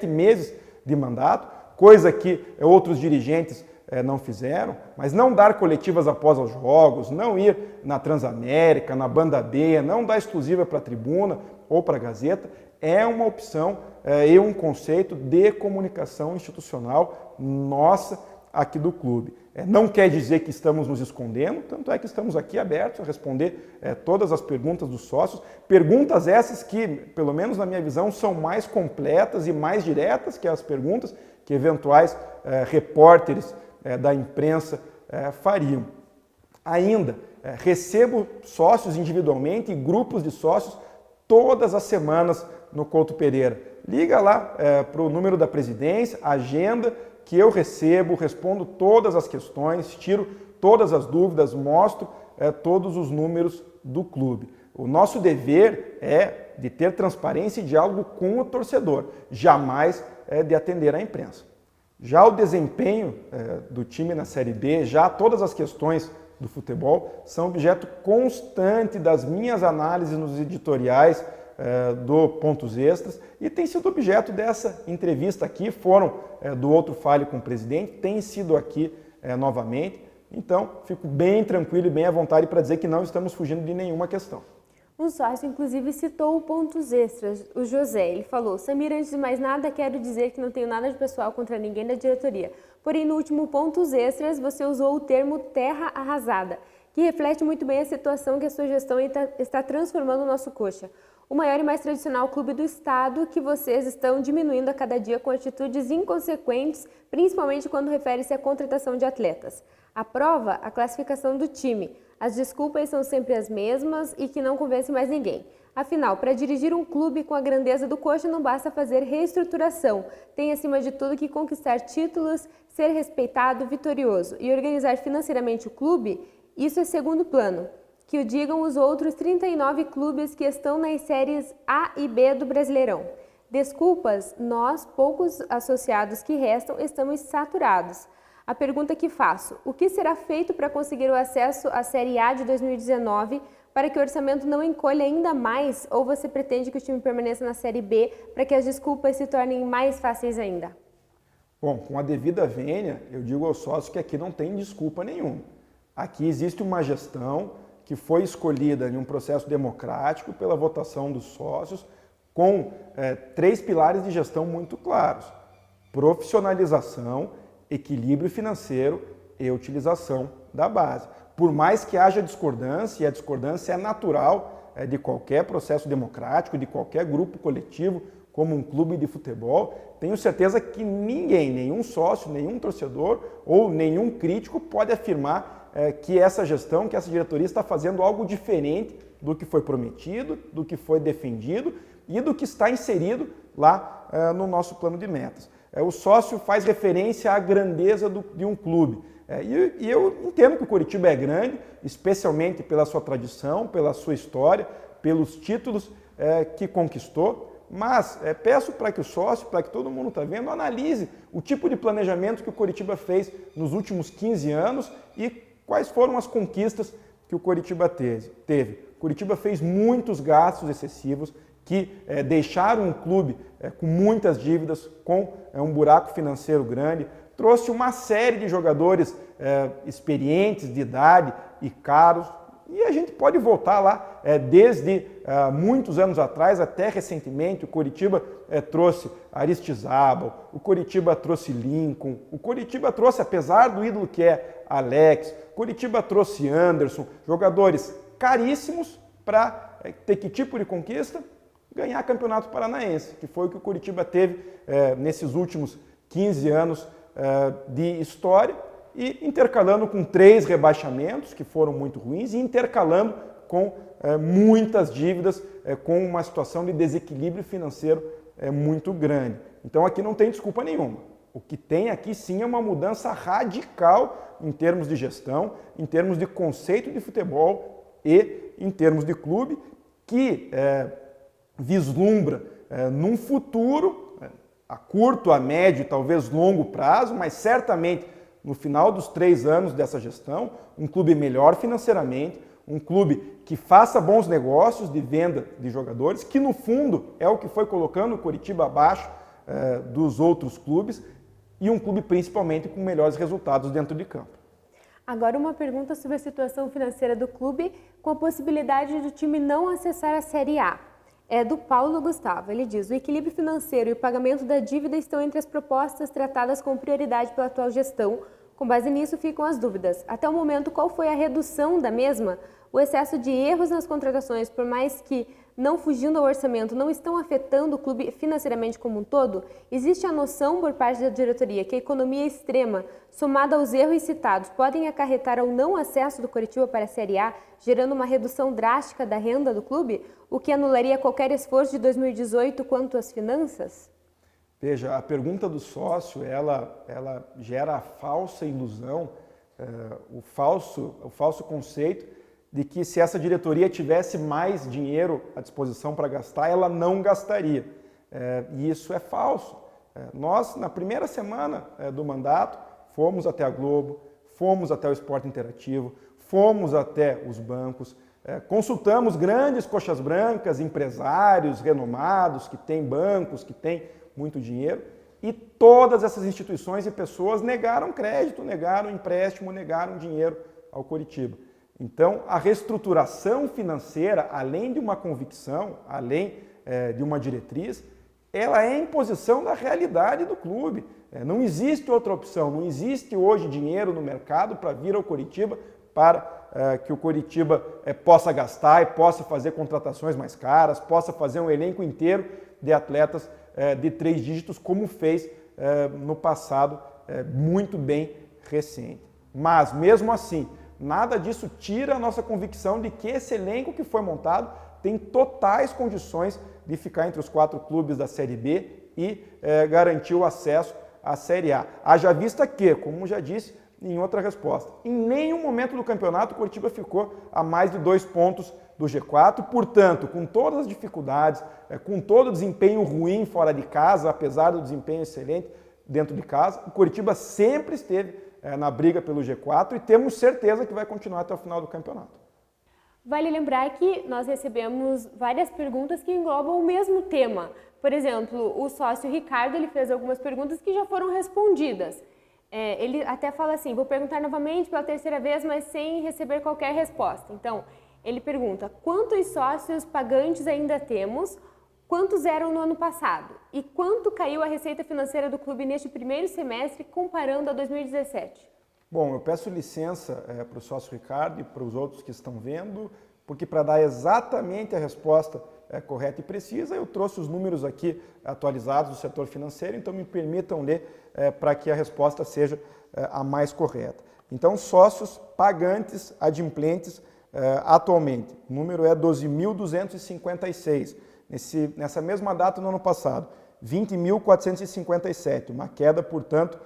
meses de mandato, coisa que outros dirigentes não fizeram, mas não dar coletivas após os jogos, não ir na Transamérica, na Banda B, não dar exclusiva para a Tribuna ou para a Gazeta, é uma opção e um conceito de comunicação institucional nossa aqui do clube. Não quer dizer que estamos nos escondendo, tanto é que estamos aqui abertos a responder todas as perguntas dos sócios, perguntas essas que, pelo menos na minha visão, são mais completas e mais diretas que as perguntas que eventuais repórteres da imprensa fariam. Ainda, recebo sócios individualmente e grupos de sócios todas as semanas no Couto Pereira. Liga lá para o número da presidência, agenda, que eu recebo, respondo todas as questões, tiro todas as dúvidas, mostro todos os números do clube. O nosso dever é de ter transparência e diálogo com o torcedor, jamais de atender à imprensa. Já o desempenho do time na Série B, já todas as questões do futebol são objeto constante das minhas análises nos editoriais do Pontos Extras e tem sido objeto dessa entrevista aqui, foram do outro Fale com o Presidente, tem sido aqui novamente, então fico bem tranquilo e bem à vontade para dizer que não estamos fugindo de nenhuma questão. Um sócio, inclusive, citou o Pontos Extras, o José. Ele falou: Samir, antes de mais nada, quero dizer que não tenho nada de pessoal contra ninguém da diretoria. Porém, no último Pontos Extras, você usou o termo terra arrasada, que reflete muito bem a situação que a sua gestão está transformando o nosso Coxa. O maior e mais tradicional clube do estado que vocês estão diminuindo a cada dia com atitudes inconsequentes, principalmente quando refere-se à contratação de atletas. A prova, a classificação do time. As desculpas são sempre as mesmas e que não convencem mais ninguém. Afinal, para dirigir um clube com a grandeza do Coxa não basta fazer reestruturação. Tem, acima de tudo, que conquistar títulos, ser respeitado, vitorioso e organizar financeiramente o clube, isso é segundo plano. Que o digam os outros 39 clubes que estão nas séries A e B do Brasileirão. Desculpas, nós, poucos associados que restam, estamos saturados. A pergunta que faço: o que será feito para conseguir o acesso à Série A de 2019 para que o orçamento não encolha ainda mais, ou você pretende que o time permaneça na Série B para que as desculpas se tornem mais fáceis ainda? Bom, com a devida vênia, eu digo aos sócios que aqui não tem desculpa nenhuma. Aqui existe uma gestão que foi escolhida em um processo democrático pela votação dos sócios, com 3 pilares de gestão muito claros: profissionalização, equilíbrio financeiro e utilização da base. Por mais que haja discordância, e a discordância é natural de qualquer processo democrático, de qualquer grupo coletivo, como um clube de futebol, tenho certeza que ninguém, nenhum sócio, nenhum torcedor ou nenhum crítico pode afirmar que essa gestão, que essa diretoria está fazendo algo diferente do que foi prometido, do que foi defendido e do que está inserido lá no nosso plano de metas. O sócio faz referência à grandeza de um clube. E eu entendo que o Coritiba é grande, especialmente pela sua tradição, pela sua história, pelos títulos que conquistou, mas peço para que o sócio, para que todo mundo está vendo, analise o tipo de planejamento que o Coritiba fez nos últimos 15 anos e quais foram as conquistas que o Coritiba teve. O Coritiba fez muitos gastos excessivos que deixaram um clube com muitas dívidas, com um buraco financeiro grande, trouxe uma série de jogadores experientes, de idade e caros, e a gente pode voltar lá desde muitos anos atrás até recentemente. O Coritiba trouxe Aristizábal, o Coritiba trouxe Lincoln, o Coritiba trouxe, apesar do ídolo que é Alex, o Coritiba trouxe Anderson, jogadores caríssimos para ter que tipo de conquista? Ganhar campeonato paranaense, que foi o que o Coritiba teve nesses últimos 15 anos de história, e intercalando com 3 rebaixamentos, que foram muito ruins, e intercalando com muitas dívidas, com uma situação de desequilíbrio financeiro muito grande. Então aqui não tem desculpa nenhuma. O que tem aqui sim é uma mudança radical em termos de gestão, em termos de conceito de futebol e em termos de clube, que vislumbra num futuro, a curto, a médio e talvez longo prazo, mas certamente no final dos 3 anos dessa gestão, um clube melhor financeiramente, um clube que faça bons negócios de venda de jogadores, que no fundo é o que foi colocando o Coritiba abaixo dos outros clubes, e um clube principalmente com melhores resultados dentro de campo. Agora uma pergunta sobre a situação financeira do clube com a possibilidade do time não acessar a Série A. É do Paulo Gustavo. Ele diz: o equilíbrio financeiro e o pagamento da dívida estão entre as propostas tratadas com prioridade pela atual gestão. Com base nisso, ficam as dúvidas. Até o momento, qual foi a redução da mesma? O excesso de erros nas contratações, por mais que não fugindo ao orçamento, não estão afetando o clube financeiramente como um todo? Existe a noção por parte da diretoria que a economia extrema, somada aos erros citados, podem acarretar ao não acesso do Coritiba para a Série A, gerando uma redução drástica da renda do clube, o que anularia qualquer esforço de 2018 quanto às finanças? Veja, a pergunta do sócio, ela gera a falsa ilusão, o falso conceito de que se essa diretoria tivesse mais dinheiro à disposição para gastar, ela não gastaria. E isso é falso. Nós, na primeira semana do mandato, fomos até a Globo, fomos até o Esporte Interativo, fomos até os bancos, consultamos grandes coxas brancas, empresários renomados, que têm bancos, que têm muito dinheiro, e todas essas instituições e pessoas negaram crédito, negaram empréstimo, negaram dinheiro ao Coritiba. Então, a reestruturação financeira, além de uma convicção, além de uma diretriz, ela é imposição da realidade do clube. Não existe outra opção, não existe hoje dinheiro no mercado para vir ao Coritiba para que o Coritiba possa gastar e possa fazer contratações mais caras, possa fazer um elenco inteiro de atletas de 3 dígitos, como fez no passado muito bem recente. Mas, mesmo assim, nada disso tira a nossa convicção de que esse elenco que foi montado tem totais condições de ficar entre os 4 clubes da Série B e garantir o acesso à Série A. Haja vista que, como já disse em outra resposta, em nenhum momento do campeonato o Coritiba ficou a mais de 2 pontos do G4, portanto, com todas as dificuldades, com todo o desempenho ruim fora de casa, apesar do desempenho excelente dentro de casa, o Coritiba sempre esteve na briga pelo G4 e temos certeza que vai continuar até o final do campeonato. Vale lembrar que nós recebemos várias perguntas que englobam o mesmo tema. Por exemplo, o sócio Ricardo ele fez algumas perguntas que já foram respondidas. Ele até fala assim: vou perguntar novamente pela 3ª vez, mas sem receber qualquer resposta. Então, ele pergunta: quantos sócios pagantes ainda temos? Quantos eram no ano passado? E quanto caiu a receita financeira do clube neste primeiro semestre comparando a 2017? Bom, eu peço licença para o sócio Ricardo e para os outros que estão vendo, porque para dar exatamente a resposta correta e precisa, eu trouxe os números aqui atualizados do setor financeiro, então me permitam ler para que a resposta seja a mais correta. Então, sócios pagantes adimplentes atualmente, o número é 12.256. Nessa mesma data no ano passado, 20.457, uma queda, portanto,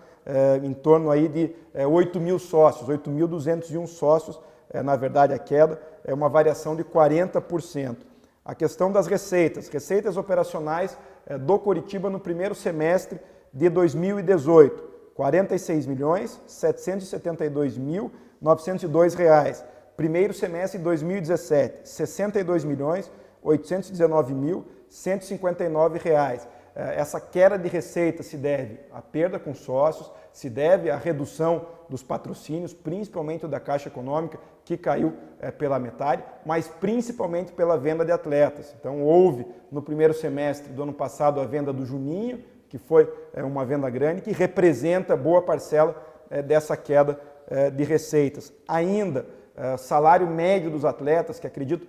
em torno aí de 8.000 sócios, 8.201 sócios, na verdade a queda é uma variação de 40%. A questão das receitas operacionais do Coritiba no primeiro semestre de 2018, R$ 46.772.902 reais. Primeiro semestre de 2017, R$ 62.819.159 reais. Essa queda de receita se deve à perda com sócios, se deve à redução dos patrocínios, principalmente o da Caixa Econômica, que caiu pela metade, mas principalmente pela venda de atletas. Então houve no primeiro semestre do ano passado a venda do Juninho, que foi uma venda grande, que representa boa parcela dessa queda de receitas. Ainda, salário médio dos atletas, que acredito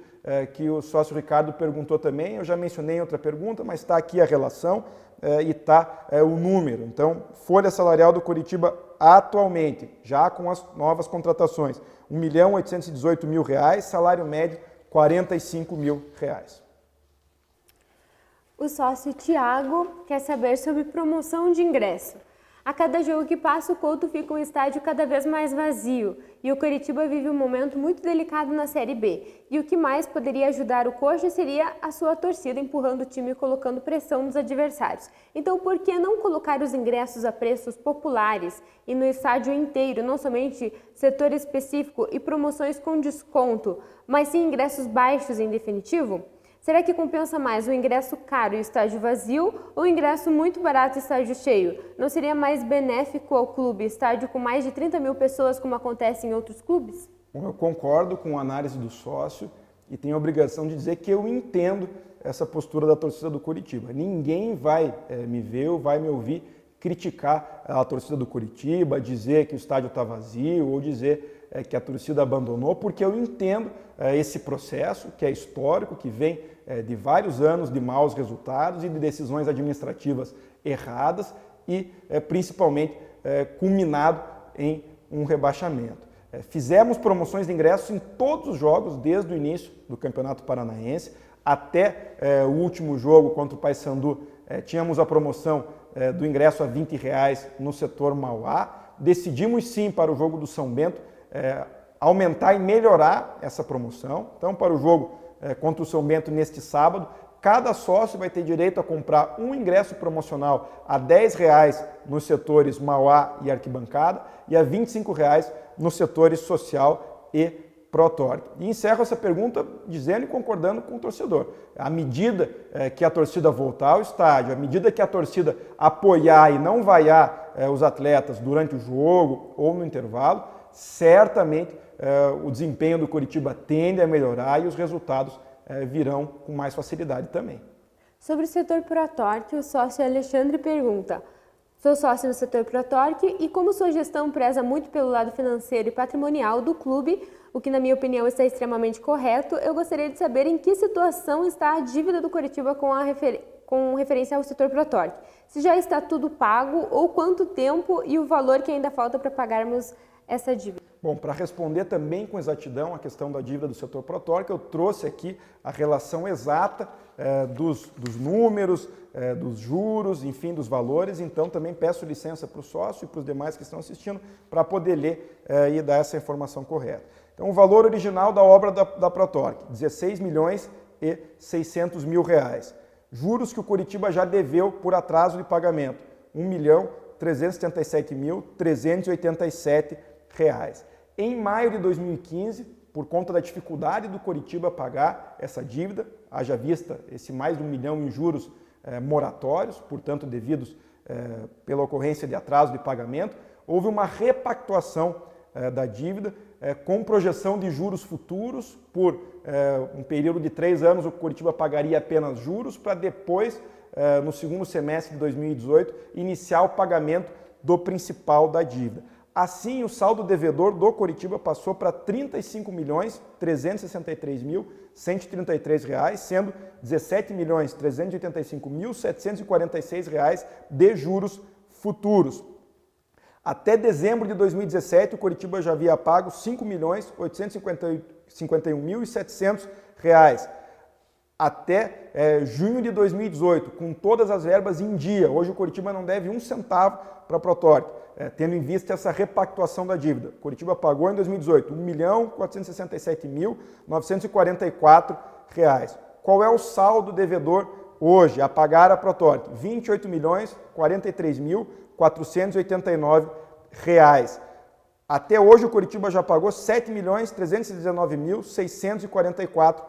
que o sócio Ricardo perguntou também, eu já mencionei em outra pergunta, mas está aqui a relação e está o número. Então, folha salarial do Coritiba atualmente, já com as novas contratações, R$ 1.818.000, salário médio R$ 45.000. O sócio Tiago quer saber sobre promoção de ingresso. A cada jogo que passa, o Couto fica um estádio cada vez mais vazio e o Coritiba vive um momento muito delicado na Série B. E o que mais poderia ajudar o Coxa seria a sua torcida empurrando o time e colocando pressão nos adversários. Então, por que não colocar os ingressos a preços populares e no estádio inteiro, não somente setor específico e promoções com desconto, mas sim ingressos baixos em definitivo? Será que compensa mais o ingresso caro e o estádio vazio ou o ingresso muito barato e estádio cheio? Não seria mais benéfico ao clube estádio com mais de 30 mil pessoas como acontece em outros clubes? Bom, eu concordo com a análise do sócio e tenho a obrigação de dizer que eu entendo essa postura da torcida do Coritiba. Ninguém vai me ver ou vai me ouvir criticar a torcida do Coritiba, dizer que o estádio está vazio ou dizer que a torcida abandonou, porque eu entendo esse processo que é histórico, que vem de vários anos de maus resultados e de decisões administrativas erradas e principalmente culminado em um rebaixamento. Fizemos promoções de ingressos em todos os jogos desde o início do Campeonato Paranaense até o último jogo contra o Paysandu. Tínhamos a promoção do ingresso a R$20 no setor Mauá. Decidimos sim para o jogo do São Bento aumentar e melhorar essa promoção. Então, para o jogo contra o São Bento neste sábado, cada sócio vai ter direito a comprar um ingresso promocional a R$10 nos setores Mauá e Arquibancada e a R$25 nos setores Social e Pro-Torque. E encerro essa pergunta dizendo e concordando com o torcedor. À medida que a torcida voltar ao estádio, à medida que a torcida apoiar e não vaiar os atletas durante o jogo ou no intervalo, certamente o desempenho do Coritiba tende a melhorar e os resultados virão com mais facilidade também. Sobre o setor Pro-Torque, o sócio Alexandre pergunta: sou sócio no setor Pro-Torque e como sua gestão preza muito pelo lado financeiro e patrimonial do clube, o que na minha opinião está extremamente correto, eu gostaria de saber em que situação está a dívida do Coritiba com referência ao setor Pro-Torque. Se já está tudo pago ou quanto tempo e o valor que ainda falta para pagarmos essa dívida. Bom, para responder também com exatidão a questão da dívida do setor Pro-Torque, eu trouxe aqui a relação exata dos números, dos juros, enfim, dos valores. Então, também peço licença para o sócio e para os demais que estão assistindo para poder ler e dar essa informação correta. Então, o valor original da obra da Pro-Torque, R$16.600.000. Juros que o Coritiba já deveu por atraso de pagamento, R$1.377.387. Em maio de 2015, por conta da dificuldade do Coritiba pagar essa dívida, haja vista esse mais de R$1 milhão em juros moratórios, portanto devidos pela ocorrência de atraso de pagamento, houve uma repactuação da dívida com projeção de juros futuros. Por um período de 3 anos o Coritiba pagaria apenas juros para depois, no segundo semestre de 2018, iniciar o pagamento do principal da dívida. Assim, o saldo devedor do Coritiba passou para R$ 35.363.133, sendo R$ 17.385.746 de juros futuros. Até dezembro de 2017, o Coritiba já havia pago R$ 5.851.700. Até junho de 2018, com todas as verbas em dia. Hoje o Coritiba não deve um centavo para a Pro-Torque, tendo em vista essa repactuação da dívida. O Coritiba pagou em 2018 R$ 1.467.944. Qual é o saldo devedor hoje a pagar a Pro-Torque? R$ 28.043.489. Até hoje o Coritiba já pagou R$ 7.319.644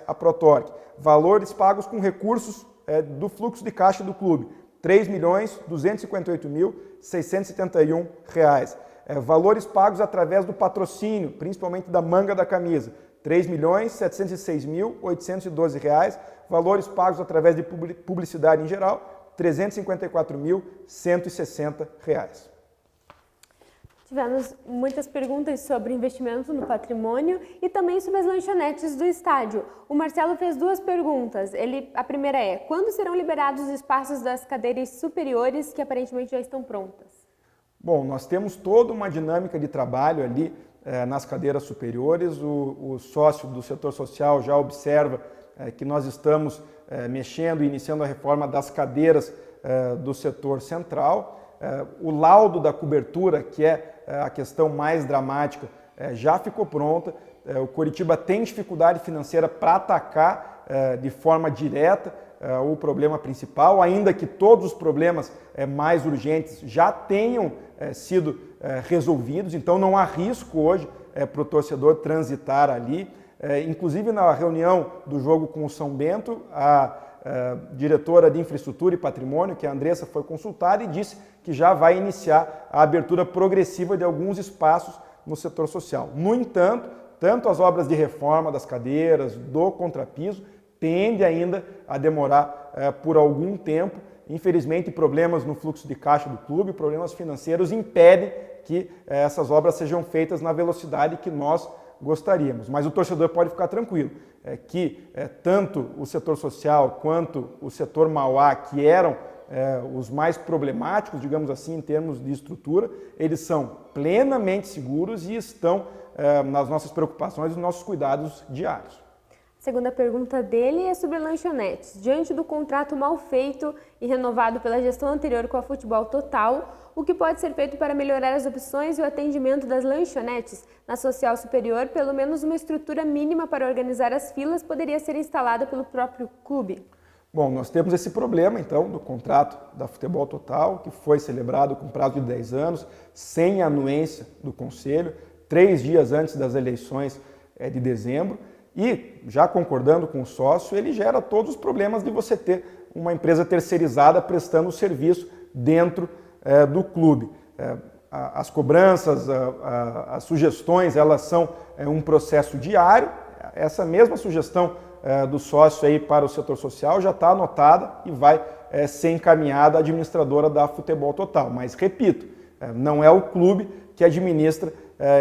a Pro-Torque. Valores pagos com recursos do fluxo de caixa do clube, R$ 3.258.671. Valores pagos através do patrocínio, principalmente da manga da camisa, R$ 3.706.812. Valores pagos através de publicidade em geral, R$ 354.160. Tivemos muitas perguntas sobre investimento no patrimônio e também sobre as lanchonetes do estádio. O Marcelo fez 2 perguntas. A primeira é: quando serão liberados os espaços das cadeiras superiores que aparentemente já estão prontas? Bom, nós temos toda uma dinâmica de trabalho ali nas cadeiras superiores. O sócio do setor social já observa que nós estamos mexendo e iniciando a reforma das cadeiras do setor central. O laudo da cobertura, que é a questão mais dramática, já ficou pronta. O Coritiba tem dificuldade financeira para atacar de forma direta o problema principal, ainda que todos os problemas mais urgentes já tenham sido resolvidos, então não há risco hoje para o torcedor transitar ali. Inclusive na reunião do jogo com o São Bento, a diretora de Infraestrutura e Patrimônio, que é a Andressa, foi consultada e disse que já vai iniciar a abertura progressiva de alguns espaços no setor social. No entanto, tanto as obras de reforma das cadeiras, do contrapiso, tende ainda a demorar por algum tempo. Infelizmente, problemas no fluxo de caixa do clube, problemas financeiros impedem que essas obras sejam feitas na velocidade que nós gostaríamos. Mas o torcedor pode ficar tranquilo, que tanto o setor social quanto o setor Mauá, que eram os mais problemáticos, digamos assim, em termos de estrutura, eles são plenamente seguros e estão nas nossas preocupações e nos nossos cuidados diários. A segunda pergunta dele é sobre lanchonetes. Diante do contrato mal feito e renovado pela gestão anterior com a Futebol Total, o que pode ser feito para melhorar as opções e o atendimento das lanchonetes? Na Social Superior, pelo menos uma estrutura mínima para organizar as filas poderia ser instalada pelo próprio clube. Bom, nós temos esse problema, então, do contrato da Futebol Total, que foi celebrado com prazo de 10 anos, sem anuência do Conselho, 3 dias antes das eleições de dezembro. E, já concordando com o sócio, ele gera todos os problemas de você ter uma empresa terceirizada prestando o serviço dentro do clube. As cobranças, as sugestões, elas são um processo diário. Essa mesma sugestão do sócio aí para o setor social já está anotada e vai ser encaminhada à administradora da Futebol Total. Mas, repito, não é o clube que administra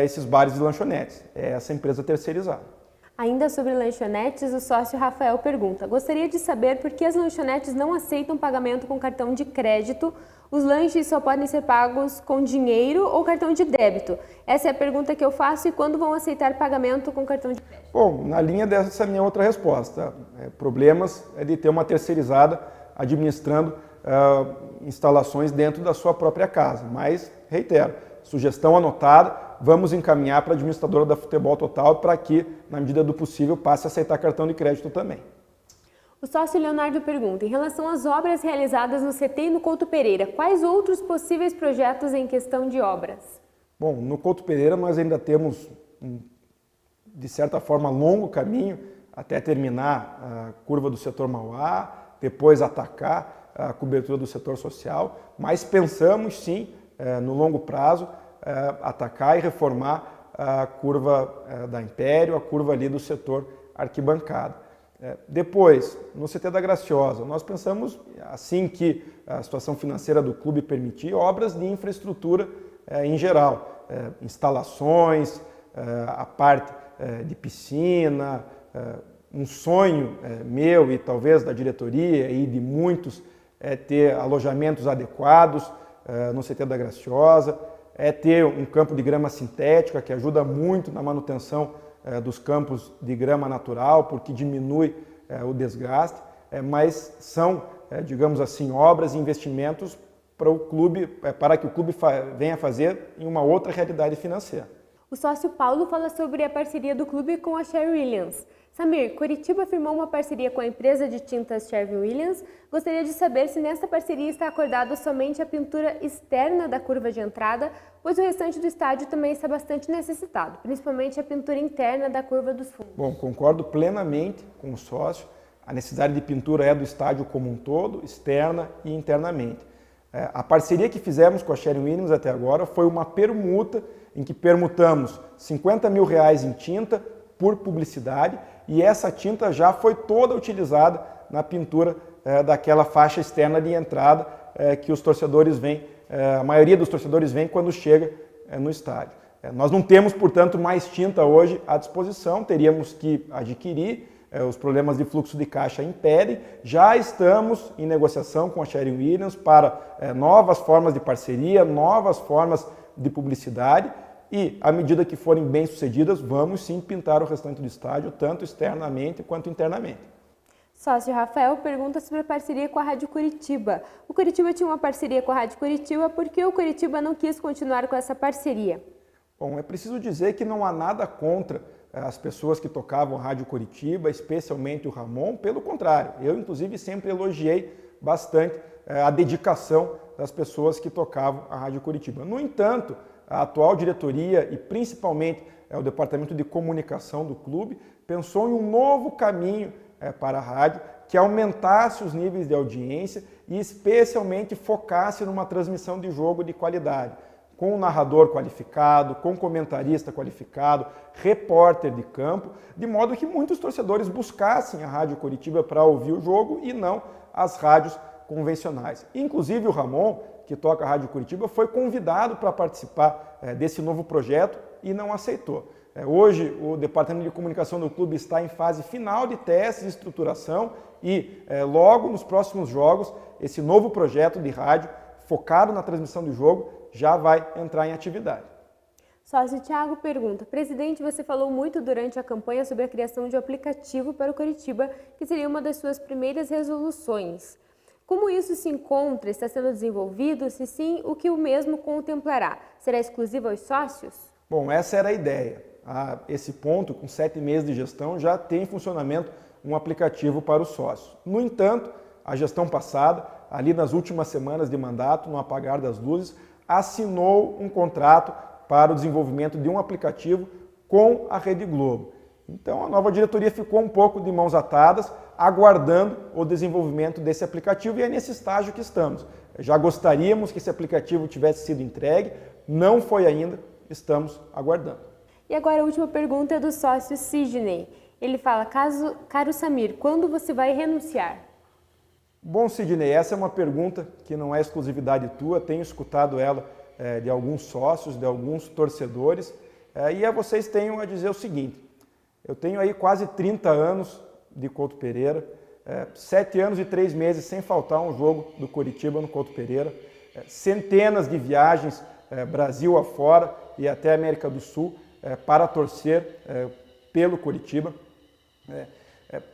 esses bares e lanchonetes, é essa empresa terceirizada. Ainda sobre lanchonetes, o sócio Rafael pergunta: gostaria de saber por que as lanchonetes não aceitam pagamento com cartão de crédito. Os lanches só podem ser pagos com dinheiro ou cartão de débito? Essa é a pergunta que eu faço, e quando vão aceitar pagamento com cartão de crédito? Bom, na linha dessa minha outra resposta, problemas de ter uma terceirizada administrando instalações dentro da sua própria casa. Mas, reitero, sugestão anotada. Vamos encaminhar para a administradora da Futebol Total para que, na medida do possível, passe a aceitar cartão de crédito também. O sócio Leonardo pergunta: em relação às obras realizadas no CT e no Couto Pereira, quais outros possíveis projetos em questão de obras? Bom, no Couto Pereira nós ainda temos, de certa forma, longo caminho até terminar a curva do setor Mauá, depois atacar a cobertura do setor social, mas pensamos sim, no longo prazo, atacar e reformar a curva da Império, a curva ali do setor arquibancada. Depois, no CT da Graciosa, nós pensamos, assim que a situação financeira do clube permitir, obras de infraestrutura em geral, instalações, a parte de piscina, um sonho meu e talvez da diretoria e de muitos ter alojamentos adequados no CT da Graciosa, ter um campo de grama sintética, que ajuda muito na manutenção dos campos de grama natural, porque diminui o desgaste, mas são, digamos assim, obras e investimentos para o clube, para que o clube venha fazer em uma outra realidade financeira. O sócio Paulo fala sobre a parceria do clube com a Sherwin-Williams. Samir, Coritiba firmou uma parceria com a empresa de tintas Sherwin-Williams. Gostaria de saber se nesta parceria está acordada somente a pintura externa da curva de entrada, pois o restante do estádio também está bastante necessitado, principalmente a pintura interna da curva dos fundos. Bom, concordo plenamente com o sócio. A necessidade de pintura é do estádio como um todo, externa e internamente. A parceria que fizemos com a Sherwin-Williams até agora foi uma permuta em que permutamos R$50 mil em tinta por publicidade, e essa tinta já foi toda utilizada na pintura daquela faixa externa de entrada que os torcedores veem, a maioria dos torcedores vem quando chega no estádio. Nós não temos, portanto, mais tinta hoje à disposição, teríamos que adquirir, os problemas de fluxo de caixa impedem. Já estamos em negociação com a Sherwin-Williams para novas formas de parceria, novas formas de publicidade, e, à medida que forem bem-sucedidas, vamos sim pintar o restante do estádio, tanto externamente quanto internamente. Sócio Rafael pergunta sobre a parceria com a Rádio Curitiba. O Curitiba tinha uma parceria com a Rádio Curitiba, por que o Curitiba não quis continuar com essa parceria? Bom, é preciso dizer que não há nada contra as pessoas que tocavam a Rádio Curitiba, especialmente o Ramon. Pelo contrário, eu inclusive sempre elogiei bastante a dedicação das pessoas que tocavam a Rádio Curitiba. No entanto, a atual diretoria e principalmente o departamento de comunicação do clube pensou em um novo caminho para a rádio que aumentasse os níveis de audiência e especialmente focasse numa transmissão de jogo de qualidade, com um narrador qualificado, com um comentarista qualificado, repórter de campo, de modo que muitos torcedores buscassem a Rádio Curitiba para ouvir o jogo e não as rádios convencionais. Inclusive o Ramon, que toca a Rádio Curitiba, foi convidado para participar desse novo projeto e não aceitou. Hoje, o Departamento de Comunicação do clube está em fase final de testes e estruturação e logo nos próximos jogos, esse novo projeto de rádio focado na transmissão do jogo já vai entrar em atividade. Sócio Thiago pergunta, presidente, você falou muito durante a campanha sobre a criação de um aplicativo para o Curitiba, que seria uma das suas primeiras resoluções. Como isso se encontra, está sendo desenvolvido? Se sim, o que o mesmo contemplará? Será exclusivo aos sócios? Bom, essa era a ideia. A esse ponto, com 7 meses de gestão, já tem em funcionamento um aplicativo para os sócios. No entanto, a gestão passada, ali nas últimas semanas de mandato, no apagar das luzes, assinou um contrato para o desenvolvimento de um aplicativo com a Rede Globo. Então, a nova diretoria ficou um pouco de mãos atadas, aguardando o desenvolvimento desse aplicativo e é nesse estágio que estamos. Já gostaríamos que esse aplicativo tivesse sido entregue, não foi ainda, estamos aguardando. E agora a última pergunta é do sócio Sidney. Ele fala, caro Samir, quando você vai renunciar? Bom, Sidney, essa é uma pergunta que não é exclusividade tua, tenho escutado ela de alguns sócios, de alguns torcedores, e a vocês tenho a dizer o seguinte, eu tenho aí quase 30 anos de Couto Pereira, 7 anos e 3 meses sem faltar um jogo do Curitiba no Couto Pereira, centenas de viagens Brasil afora e até América do Sul para torcer pelo Curitiba.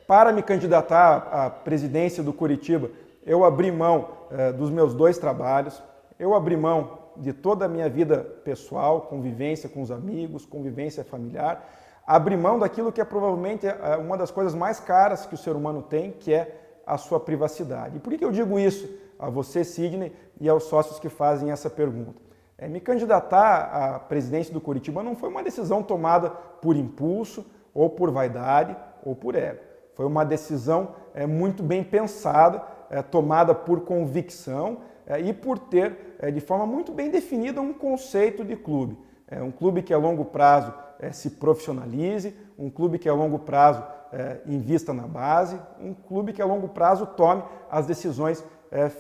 Para me candidatar à presidência do Curitiba, eu abri mão dos meus 2 trabalhos, eu abri mão de toda a minha vida pessoal, convivência com os amigos, convivência familiar, abri mão daquilo que é provavelmente uma das coisas mais caras que o ser humano tem, que é a sua privacidade. E por que eu digo isso a você, Sidney, e aos sócios que fazem essa pergunta? Me candidatar à presidência do Curitiba não foi uma decisão tomada por impulso, ou por vaidade, ou por ego. Foi uma decisão muito bem pensada, tomada por convicção e por ter, de forma muito bem definida, um conceito de clube. Um clube que a longo prazo se profissionalize, um clube que a longo prazo invista na base, um clube que a longo prazo tome as decisões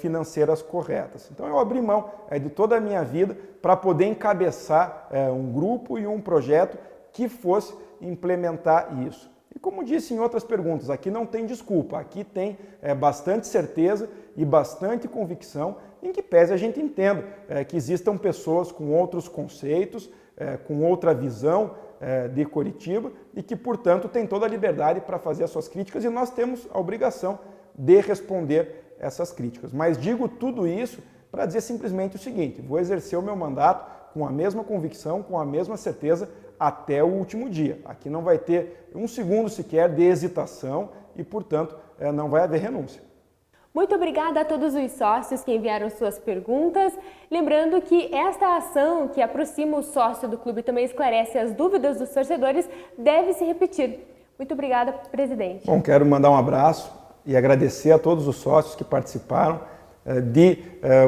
financeiras corretas. Então eu abri mão de toda a minha vida para poder encabeçar um grupo e um projeto que fosse implementar isso. E como disse em outras perguntas, aqui não tem desculpa, aqui tem bastante certeza e bastante convicção, em que pese a gente entenda que existam pessoas com outros conceitos, com outra visão de Curitiba e que, portanto, tem toda a liberdade para fazer as suas críticas e nós temos a obrigação de responder essas críticas. Mas digo tudo isso para dizer simplesmente o seguinte, vou exercer o meu mandato com a mesma convicção, com a mesma certeza até o último dia. Aqui não vai ter um segundo sequer de hesitação e, portanto, não vai haver renúncia. Muito obrigada a todos os sócios que enviaram suas perguntas. Lembrando que esta ação que aproxima o sócio do clube e também esclarece as dúvidas dos torcedores deve se repetir. Muito obrigada, presidente. Bom, quero mandar um abraço e agradecer a todos os sócios que participaram de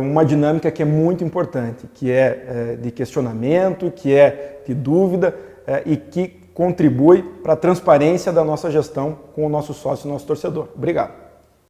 uma dinâmica que é muito importante, que é de questionamento, que é de dúvida e que contribui para a transparência da nossa gestão com o nosso sócio e nosso torcedor. Obrigado.